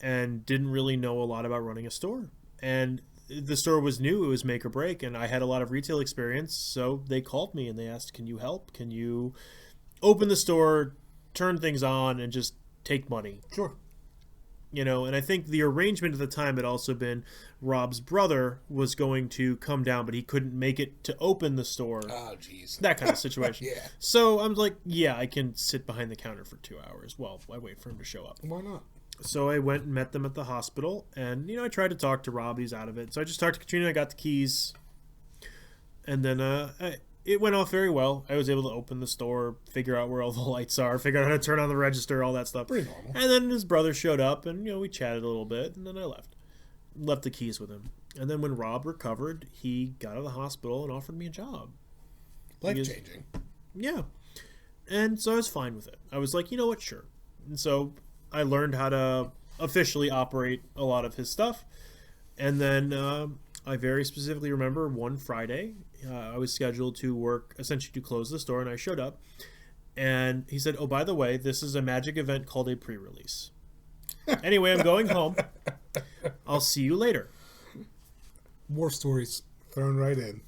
Speaker 2: and didn't really know a lot about running a store. And the store was new; it was make or break, and I had a lot of retail experience. So they called me and they asked, "Can you help? Can you open the store, turn things on, and just take money?"
Speaker 1: Sure.
Speaker 2: And I think the arrangement at the time had also been Rob's brother was going to come down, but he couldn't make it to open the store.
Speaker 1: Oh, jeez.
Speaker 2: That kind of situation.
Speaker 1: Yeah.
Speaker 2: So I'm like, yeah, I can sit behind the counter for 2 hours while I wait for him to show up.
Speaker 1: Why not?
Speaker 2: So I went and met them at the hospital, and, I tried to talk to Rob. He's out of it. So I just talked to Katrina. I got the keys. And then it went off very well. I was able to open the store, figure out where all the lights are, figure out how to turn on the register, all that stuff.
Speaker 1: Pretty normal.
Speaker 2: And then his brother showed up, and, we chatted a little bit, and then I left the keys with him. And then when Rob recovered, he got out of the hospital and offered me a job.
Speaker 1: Life-changing.
Speaker 2: Yeah. And so I was fine with it. I was like, you know what, sure. And so I learned how to officially operate a lot of his stuff. And then I very specifically remember one Friday, I was scheduled to work, essentially to close the store, and I showed up. And he said, "Oh, by the way, this is a magic event called a pre-release. Anyway, I'm going home. I'll see you later."
Speaker 1: More stories thrown right in.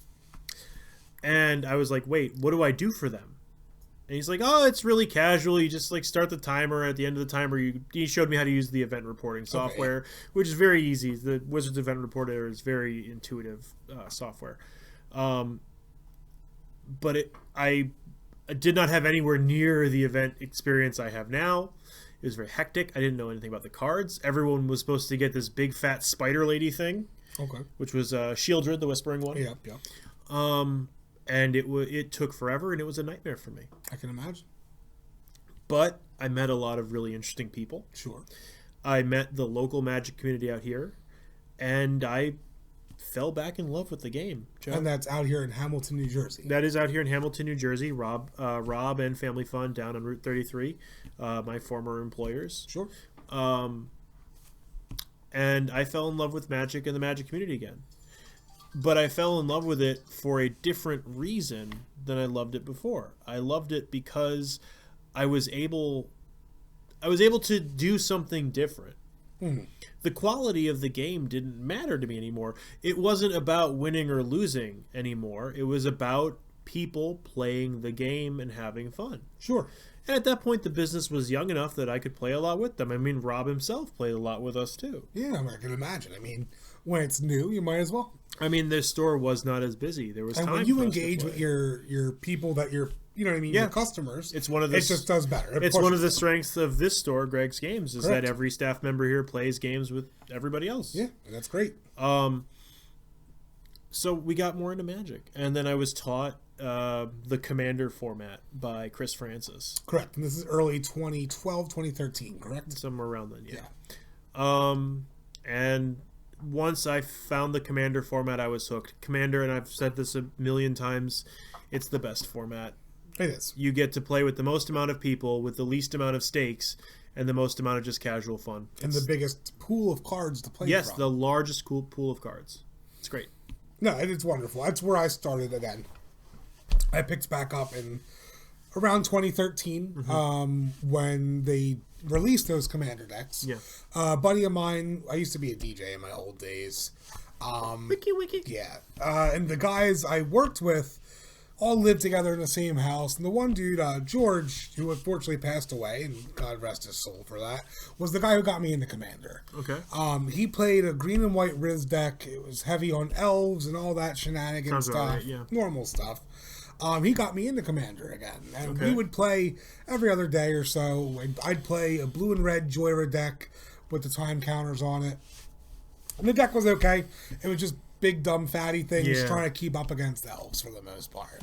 Speaker 2: And I was like, "Wait, what do I do for them?" And he's like, "Oh, it's really casual. You just start the timer. At the end of the timer, he showed me how to use the event reporting software, which is very easy. The Wizards Event Reporter is very intuitive software." I did not have anywhere near the event experience I have now. It was very hectic. I didn't know anything about the cards. Everyone was supposed to get this big fat spider lady thing,
Speaker 1: Okay.
Speaker 2: which was Shieldred, the Whispering one.
Speaker 1: Yep. Yep.
Speaker 2: And it took forever, and it was a nightmare for me.
Speaker 1: I can imagine.
Speaker 2: But I met a lot of really interesting people.
Speaker 1: Sure.
Speaker 2: I met the local Magic community out here, and I fell back in love with the game. Joe.
Speaker 1: And that's out here in Hamilton, New Jersey.
Speaker 2: That is out here in Hamilton, New Jersey. Rob and Family Fun down on Route 33, my former employers.
Speaker 1: Sure.
Speaker 2: And I fell in love with Magic and the Magic community again. But I fell in love with it for a different reason than I loved it before. I loved it because I was able to do something different.
Speaker 1: Mm.
Speaker 2: The quality of the game didn't matter to me anymore. It wasn't about winning or losing anymore. It was about people playing the game and having fun.
Speaker 1: Sure.
Speaker 2: And at that point, the business was young enough that I could play a lot with them. I mean, Rob himself played a lot with us, too.
Speaker 1: Yeah, I can imagine. I mean, when it's new, you might as well.
Speaker 2: I mean, their store was not as busy. There was
Speaker 1: And
Speaker 2: time
Speaker 1: when you
Speaker 2: for us to
Speaker 1: engage
Speaker 2: play.
Speaker 1: with your people that you're, you know what I mean,
Speaker 2: Yeah.
Speaker 1: your customers,
Speaker 2: It's one of the
Speaker 1: it just does better.
Speaker 2: It's one of the strengths of this store, Greg's Games, is
Speaker 1: Correct.
Speaker 2: that every staff member here plays games with everybody else.
Speaker 1: Yeah, that's great.
Speaker 2: So we got more into Magic, and then I was taught the Commander format by Chris Francis,
Speaker 1: Correct. And this is early 2012, 2013, correct?
Speaker 2: somewhere around then. Yeah.
Speaker 1: Yeah.
Speaker 2: And once I found the Commander format, I was hooked. Commander, and I've said this a million times, it's the best format.
Speaker 1: It is.
Speaker 2: You get to play with the most amount of people, with the least amount of stakes, and the most amount of just casual fun.
Speaker 1: And the biggest pool of cards to play
Speaker 2: Yes,
Speaker 1: from.
Speaker 2: the largest pool of cards. It's great.
Speaker 1: No, it's wonderful. That's where I started again. I picked back up in around 2013 when they released those Commander decks.
Speaker 2: Yeah.
Speaker 1: A buddy of mine, I used to be a DJ in my old days.
Speaker 2: Wiki.
Speaker 1: Yeah. And the guys I worked with all lived together in the same house. And the one dude, George, who unfortunately passed away, and God rest his soul for that, was the guy who got me into Commander.
Speaker 2: Okay.
Speaker 1: He played a green and white Riz deck. It was heavy on elves and all that shenanigans
Speaker 2: Sounds about
Speaker 1: stuff.
Speaker 2: right, yeah.
Speaker 1: Normal stuff. He got me into Commander again. And
Speaker 2: Okay.
Speaker 1: we would play every other day or so. I'd play a blue and red Joyra deck with the time counters on it. And the deck was okay. It was just big, dumb, fatty things
Speaker 2: Yeah.
Speaker 1: trying to keep up against elves for the most part.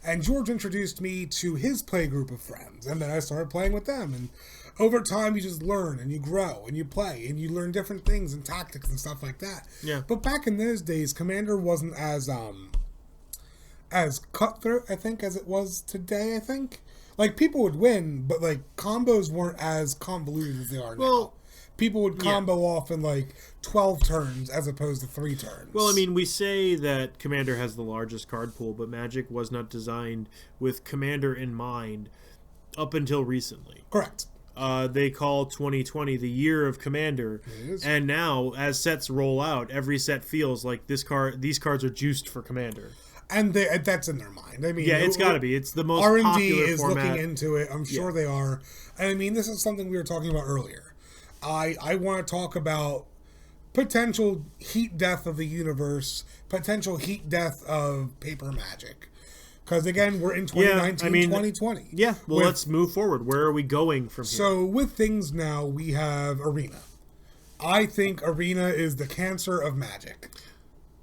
Speaker 1: And George introduced me to his play group of friends. And then I started playing with them. And over time, you just learn and you grow and you play and you learn different things and tactics and stuff like that.
Speaker 2: Yeah.
Speaker 1: But back in those days, Commander wasn't as cutthroat, I think, as it was today, I think. Like, people would win, but, like, combos weren't as convoluted as they are now. People would combo off in, like, 12 turns as opposed to 3 turns.
Speaker 2: Well, I mean, we say that Commander has the largest card pool, but Magic was not designed with Commander in mind up until recently.
Speaker 1: Correct.
Speaker 2: They call 2020 the year of Commander,
Speaker 1: It is.
Speaker 2: and now as sets roll out, every set feels like these cards are juiced for Commander.
Speaker 1: And that's in their mind. I mean,
Speaker 2: Yeah, it's got to be. It's the most
Speaker 1: R&D
Speaker 2: popular
Speaker 1: is
Speaker 2: format.
Speaker 1: looking into it. I'm sure they are. And I mean, this is something we were talking about earlier. I want to talk about potential heat death of the universe, potential heat death of paper Magic. Because again, we're in 2019, 2020.
Speaker 2: Yeah, well,
Speaker 1: With-
Speaker 2: let's move forward. Where are we going from here?
Speaker 1: So with things now, we have Arena. I think Arena is the cancer of Magic.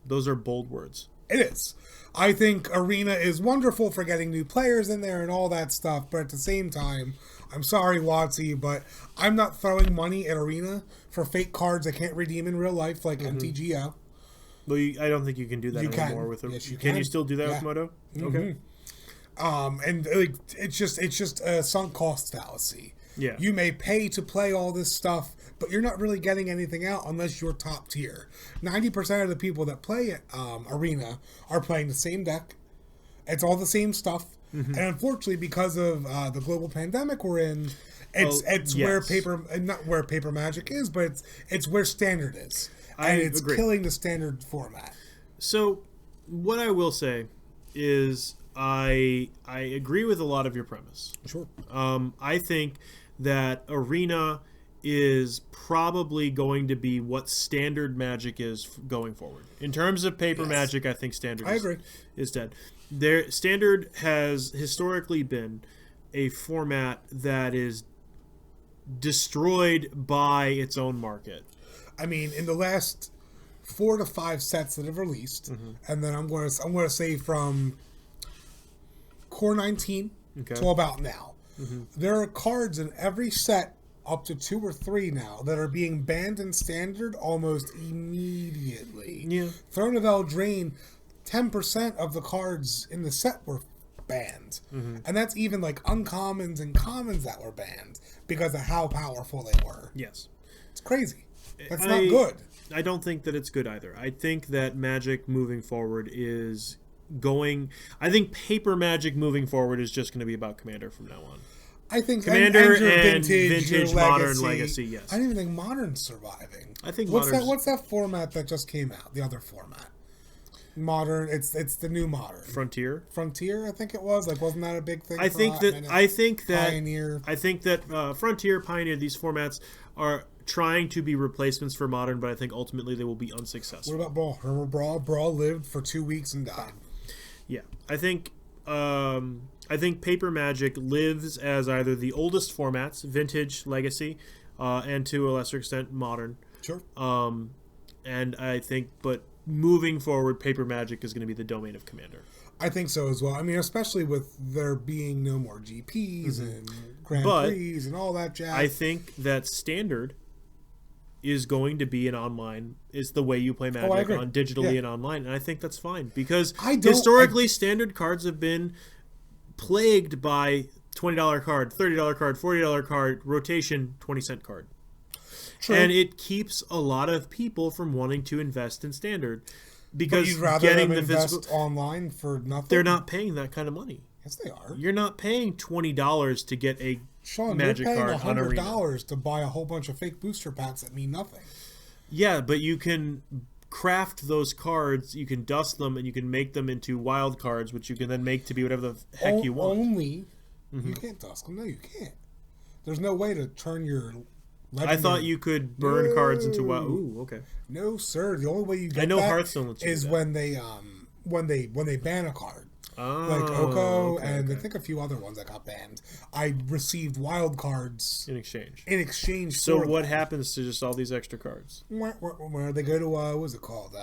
Speaker 2: Those are bold words.
Speaker 1: It is. I think Arena is wonderful for getting new players in there and all that stuff, but at the same time, I'm sorry, Watsy, but I'm not throwing money at Arena for fake cards I can't redeem in real life, like MTGO.
Speaker 2: Well, I don't think you can do that
Speaker 1: You can.
Speaker 2: anymore with
Speaker 1: Yes, you
Speaker 2: Can
Speaker 1: can.
Speaker 2: you still do that
Speaker 1: Yeah.
Speaker 2: with Moto? Okay.
Speaker 1: And like, it's just a sunk cost fallacy.
Speaker 2: Yeah.
Speaker 1: You may pay to play all this stuff, but you're not really getting anything out unless you're top tier. 90% of the people that play at Arena are playing the same deck. It's all the same stuff. And unfortunately, because of the global pandemic we're in, it's where not where paper Magic is, but it's where Standard is. And it's
Speaker 2: agree.
Speaker 1: killing the Standard format.
Speaker 2: So, what I will say is I agree with a lot of your premise.
Speaker 1: Sure.
Speaker 2: I think that Arena is probably going to be what standard Magic is going forward. In terms of paper Magic, I think standard is dead. Standard has historically been a format that is destroyed by its own market.
Speaker 1: I mean, in the last 4 to 5 sets that have released, and then I'm going to say from Core 19 to about now, there are cards in every set up to 2 or 3 now that are being banned in standard almost immediately.
Speaker 2: Yeah.
Speaker 1: Throne of Eldraine, 10% of the cards in the set were banned. And that's even like uncommons and commons that were banned because of how powerful they were.
Speaker 2: Yes.
Speaker 1: It's crazy. That's not good.
Speaker 2: I don't think that it's good either. I think that Magic moving forward is going... I think paper Magic moving forward is just going to be about Commander from now on.
Speaker 1: I think
Speaker 2: Commander
Speaker 1: and your
Speaker 2: and
Speaker 1: vintage your
Speaker 2: Modern Legacy, yes.
Speaker 1: I don't even think Modern's surviving.
Speaker 2: I think
Speaker 1: what's
Speaker 2: Modern's...
Speaker 1: What's that format that just came out? The other format. Modern. It's the new Modern.
Speaker 2: Frontier,
Speaker 1: I think it was. Like, wasn't that a big thing?
Speaker 2: I think that
Speaker 1: Pioneer.
Speaker 2: I think that Frontier, Pioneer, these formats are trying to be replacements for Modern, but I think ultimately they will be unsuccessful.
Speaker 1: What about Brawl? Remember Brawl? Brawl lived for 2 weeks and died.
Speaker 2: Yeah, I think paper Magic lives as either the oldest formats, Vintage, Legacy, and to a lesser extent Modern.
Speaker 1: Sure.
Speaker 2: And I think, but moving forward, paper Magic is going to be the domain of Commander.
Speaker 1: I think so as well. I mean, especially with there being no more GPs and Grand Prix and all that jazz.
Speaker 2: I think that Standard is going to be an online, is the way you play Magic on digitally and online, and I think that's fine because historically Standard cards have been plagued by $20 card, $30 card, $40 card, rotation, 20-cent card. True. And it keeps a lot of people from wanting to invest in Standard because
Speaker 1: you'd rather
Speaker 2: getting
Speaker 1: them
Speaker 2: the physical
Speaker 1: online for nothing.
Speaker 2: They're not paying that kind of money.
Speaker 1: Yes, they are.
Speaker 2: You're not paying $20 to get a Magic card on Arena.
Speaker 1: $100 to buy a whole bunch of fake booster packs that mean nothing.
Speaker 2: Yeah, but you can craft those cards, you can dust them, and you can make them into wild cards, which you can then make to be whatever the heck you want.
Speaker 1: You can't dust them. No, you can't. There's no way to turn your...
Speaker 2: I thought you could burn cards into wild... Ooh, okay.
Speaker 1: No, sir. The only way you get
Speaker 2: I know
Speaker 1: that
Speaker 2: Hearthstone lets you
Speaker 1: is
Speaker 2: do that.
Speaker 1: when they ban a card.
Speaker 2: Oh,
Speaker 1: like Oko and I think a few other ones that got banned. I received wild cards
Speaker 2: in exchange.
Speaker 1: So
Speaker 2: what happens to just all these extra cards?
Speaker 1: Where they go to what was it called?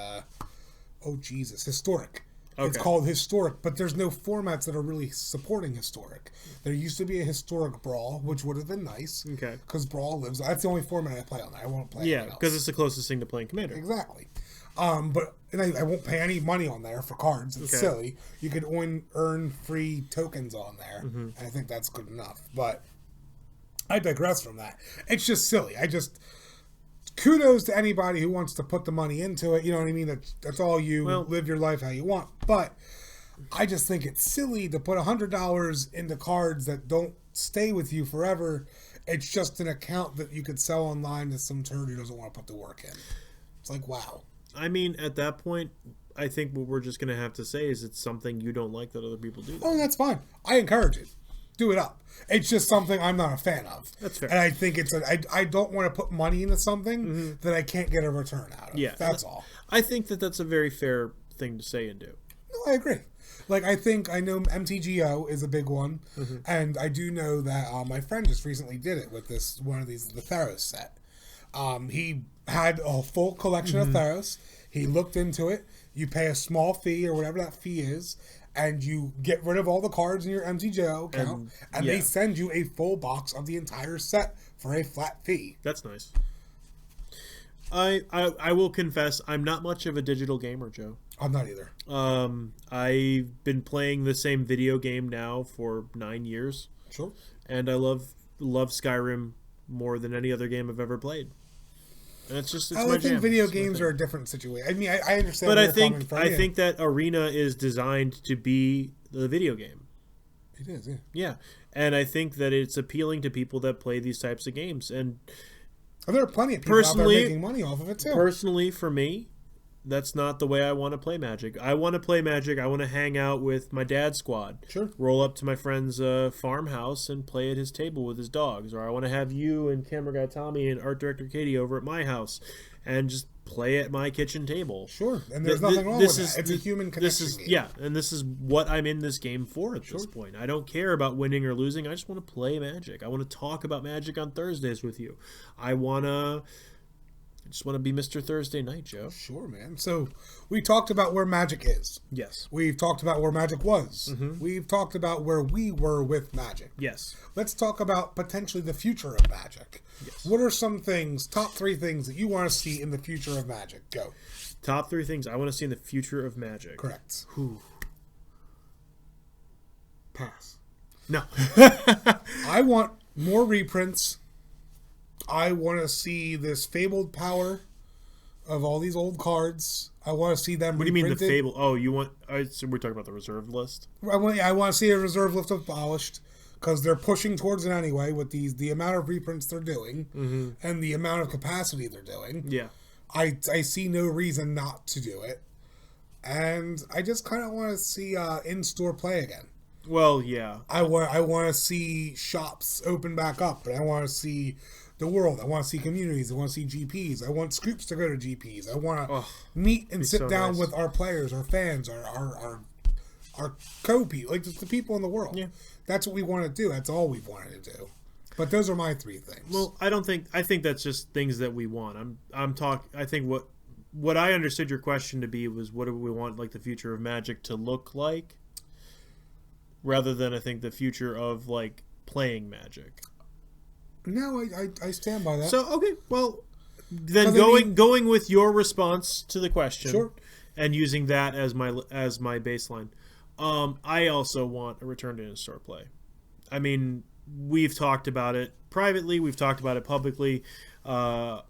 Speaker 1: Oh Jesus, Historic.
Speaker 2: Okay.
Speaker 1: It's called Historic, but there's no formats that are really supporting Historic. There used to be a Historic Brawl, which would have been nice.
Speaker 2: Okay.
Speaker 1: Because Brawl lives. That's the only format I play on. I won't play.
Speaker 2: Yeah, because it's the closest thing to playing Commander.
Speaker 1: Exactly. But I won't pay any money on there for cards. It's silly. You could earn free tokens on there. And I think that's good enough. But I digress from that. It's just silly. Kudos to anybody who wants to put the money into it. You know what I mean? That's all you live your life how you want. But I just think it's silly to put $100 into cards that don't stay with you forever. It's just an account that you could sell online to some turd who doesn't want to put the work in. It's like, wow.
Speaker 2: I mean, at that point, I think what we're just going to have to say is it's something you don't like that other people do.
Speaker 1: Oh, that's fine. I encourage it. Do it up. It's just something I'm not a fan of.
Speaker 2: That's fair.
Speaker 1: And I think I don't want to put money into something that I can't get a return out of.
Speaker 2: Yeah.
Speaker 1: That's all.
Speaker 2: I think that's a very fair thing to say and do.
Speaker 1: No, I agree. Like, I know MTGO is a big one, and I do know that my friend just recently did it with the Theros set. He had a full collection of Theros. He looked into it. You pay a small fee or whatever that fee is, and you get rid of all the cards in your MTGO account, and they send you a full box of the entire set for a flat fee.
Speaker 2: That's nice. I will confess, I'm not much of a digital gamer, Joe.
Speaker 1: I'm not either.
Speaker 2: I've been playing the same video game now for 9 years.
Speaker 1: Sure.
Speaker 2: And I love Skyrim more than any other game I've ever played. And it's my jam.
Speaker 1: I think video games are a different situation. I mean, I understand.
Speaker 2: But I think that Arena is designed to be the video game.
Speaker 1: It is, yeah.
Speaker 2: Yeah, and I think that it's appealing to people that play these types of games. And
Speaker 1: there are plenty of people out there making money off of it too.
Speaker 2: Personally, for me, That's not the way I want to play Magic. I want to play Magic. I want to hang out with my dad's squad.
Speaker 1: Sure.
Speaker 2: Roll up to my friend's farmhouse and play at his table with his dogs. Or I want to have you and camera guy Tommy and art director Katie over at my house and just play at my kitchen table.
Speaker 1: Sure. And there's nothing wrong with that. It's a human connection game.
Speaker 2: Yeah, and this is what I'm in this game for at this point. I don't care about winning or losing. I just want to play Magic. I want to talk about Magic on Thursdays with you. I just want to be Mr. Thursday Night, Joe.
Speaker 1: Sure, man. So we talked about where Magic is.
Speaker 2: Yes.
Speaker 1: We've talked about where Magic was.
Speaker 2: Mm-hmm.
Speaker 1: We've talked about where we were with Magic.
Speaker 2: Yes.
Speaker 1: Let's talk about potentially the future of Magic.
Speaker 2: Yes.
Speaker 1: What are some things, top 3 things that you want to see in the future of Magic? Go.
Speaker 2: Top 3 things I want to see in the future of Magic.
Speaker 1: Correct.
Speaker 2: Whew.
Speaker 1: Pass.
Speaker 2: No.
Speaker 1: I want more reprints. I want to see this fabled power of all these old cards. I want to see them.
Speaker 2: What do you mean the
Speaker 1: reprinted.
Speaker 2: Fable? Oh, you want? So we're talking about the reserve list.
Speaker 1: I want to see a reserve list abolished because they're pushing towards it anyway with the amount of reprints they're doing and the amount of capacity they're doing.
Speaker 2: Yeah.
Speaker 1: I see no reason not to do it, and I just kind of want to see in-store play again.
Speaker 2: Well, yeah.
Speaker 1: I want to see shops open back up, and I want to see the world. I want to see communities. I want to see GPs. I want Scoops to go to GPs. I want to meet and sit down with our players, our fans, our co-people, like just the people in the world.
Speaker 2: Yeah.
Speaker 1: That's what we want to do. That's all we've wanted to do. But those are my 3 things.
Speaker 2: Well, I think that's just things that we want. I think what I understood your question to be was what do we want like the future of Magic to look like, rather than I think the future of like playing Magic.
Speaker 1: No, I stand by that.
Speaker 2: So okay, well then going with your response to the question,
Speaker 1: Sure.
Speaker 2: and using that as my baseline. I also want a return to in-store play. I mean, we've talked about it privately. We've talked about it publicly. I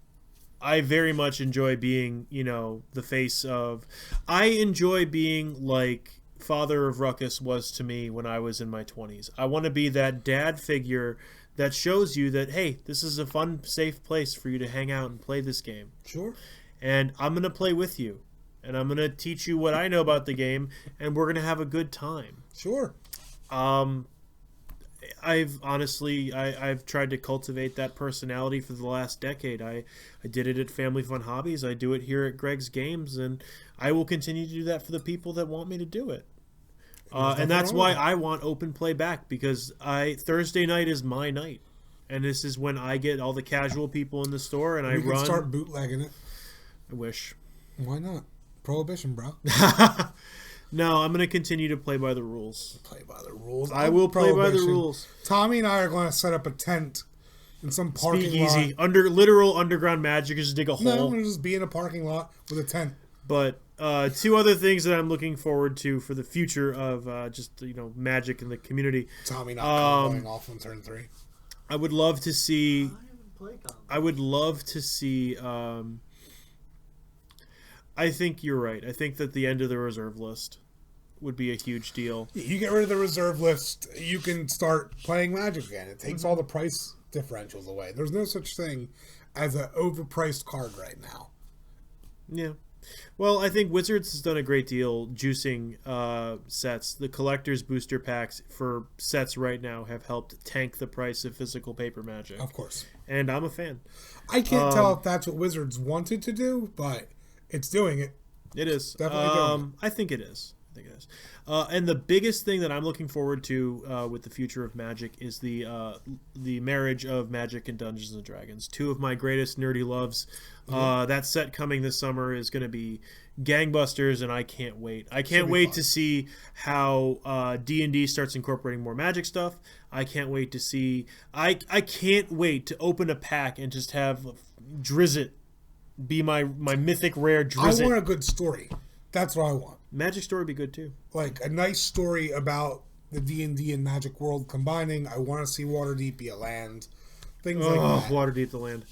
Speaker 2: very much enjoy being, the face of. I enjoy being like Father of Ruckus was to me when I was in my 20s. I want to be that dad figure that shows you that, hey, this is a fun, safe place for you to hang out and play this game.
Speaker 1: Sure.
Speaker 2: And I'm going to play with you. And I'm going to teach you what I know about the game, and we're going to have a good time.
Speaker 1: Sure.
Speaker 2: I've tried to cultivate that personality for the last decade. I did it at Family Fun Hobbies. I do it here at Greg's Games, and I will continue to do that for the people that want me to do it. And that's why I want open play back, because Thursday night is my night, and this is when I get all the casual people in the store, and
Speaker 1: we can start bootlegging it.
Speaker 2: I wish.
Speaker 1: Why not? Prohibition, bro.
Speaker 2: No, I'm going to continue to play by the rules.
Speaker 1: Play by the rules.
Speaker 2: I will play by the rules.
Speaker 1: Tommy and I are going to set up a tent in some parking lot.
Speaker 2: Speakeasy. Literal underground magic. Just dig a hole.
Speaker 1: No, we'll just be in a parking lot with a tent.
Speaker 2: But 2 other things that I'm looking forward to for the future of magic in the community.
Speaker 1: Tommy not going off on turn 3.
Speaker 2: I would love to see.
Speaker 3: I
Speaker 2: would love to see. I think you're right. I think that the end of the reserve list would be a huge deal.
Speaker 1: You get rid of the reserve list, you can start playing Magic again. It takes all the price differentials away. There's no such thing as an overpriced card right now.
Speaker 2: Yeah. Well, I think Wizards has done a great deal juicing sets. The collector's booster packs for sets right now have helped tank the price of physical paper Magic.
Speaker 1: Of course.
Speaker 2: And I'm a fan.
Speaker 1: I can't tell if that's what Wizards wanted to do, but it's doing it.
Speaker 2: It is.
Speaker 1: Definitely doing
Speaker 2: I think it is. And the biggest thing that I'm looking forward to with the future of Magic is the marriage of Magic and Dungeons and Dragons. 2 of my greatest nerdy loves. That set coming this summer is going to be gangbusters, and I can't wait. I can't wait to see how D&D starts incorporating more Magic stuff. I can't wait to see. I can't wait to open a pack and just have Drizzit be my mythic rare Drizzit.
Speaker 1: I want a good story. That's what I want.
Speaker 2: Magic story would be good too.
Speaker 1: Like a nice story about the D&D and Magic world combining. I want to see Waterdeep be a land. Things like that.
Speaker 2: Waterdeep the land.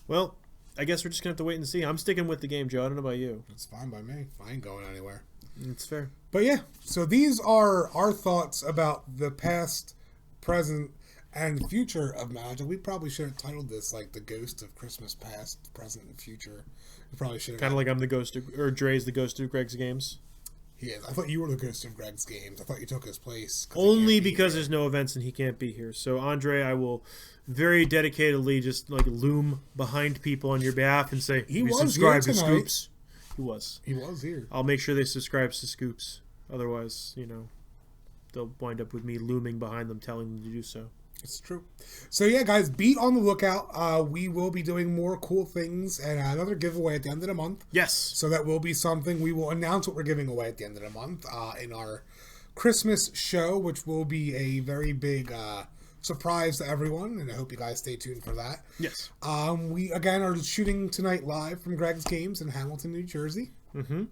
Speaker 2: Well, I guess we're just going to have to wait and see. I'm sticking with the game, Joe. I don't know about you.
Speaker 1: It's fine by me. I ain't going anywhere.
Speaker 2: It's fair.
Speaker 1: But yeah, so these are our thoughts about the past, present, And future of Magic, we probably should have titled this like the Ghost of Christmas Past, Present, and Future. We probably should have.
Speaker 2: Kind of like I'm the ghost of, or Dre's the ghost of Greg's games.
Speaker 1: He is. I thought you were the Ghost of Greg's games. I thought you took his place.
Speaker 2: Only because there's no events and he can't be here. So Andre, I will very dedicatedly just like loom behind people on your behalf and say,
Speaker 1: He
Speaker 2: "We
Speaker 1: was
Speaker 2: subscribe
Speaker 1: here
Speaker 2: to
Speaker 1: tonight."
Speaker 2: Scoops." He was.
Speaker 1: He was here.
Speaker 2: I'll make sure they subscribe to Scoops. Otherwise, they'll wind up with me looming behind them, telling them to do so.
Speaker 1: It's true. So yeah, guys, be on the lookout. We will be doing more cool things and another giveaway at the end of the month.
Speaker 2: Yes.
Speaker 1: So that will be something we will announce what we're giving away at the end of the month in our Christmas show, which will be a very big surprise to everyone, and I hope you guys stay tuned for that.
Speaker 2: Yes.
Speaker 1: We again are shooting tonight live from Greg's Games in Hamilton, New Jersey.
Speaker 2: Mm-hmm.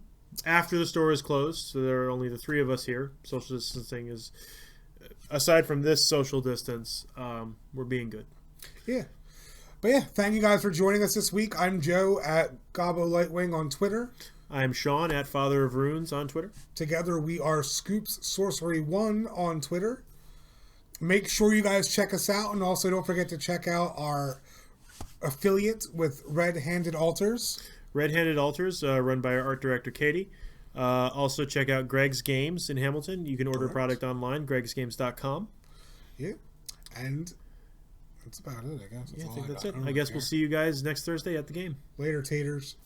Speaker 2: After the store is closed, so there are only the three of us here. Social distancing is, aside from this social distance, we're being good.
Speaker 1: Yeah. But yeah, thank you guys for joining us this week. I'm Joe at Gobbo Lightwing on Twitter.
Speaker 2: I'm Sean at Father of Runes on Twitter.
Speaker 1: Together we are Scoops Sorcery 1 on Twitter. Make sure you guys check us out, and also don't forget to check out our affiliate with Red Handed Altars.
Speaker 2: Red Handed Altars, run by our art director Katie. Also check out Greg's Games in Hamilton. You can order product online, gregsgames.com.
Speaker 1: Yeah. And that's about it, I guess.
Speaker 2: I think that's it. I guess we'll see you guys next Thursday at the game.
Speaker 1: Later, taters.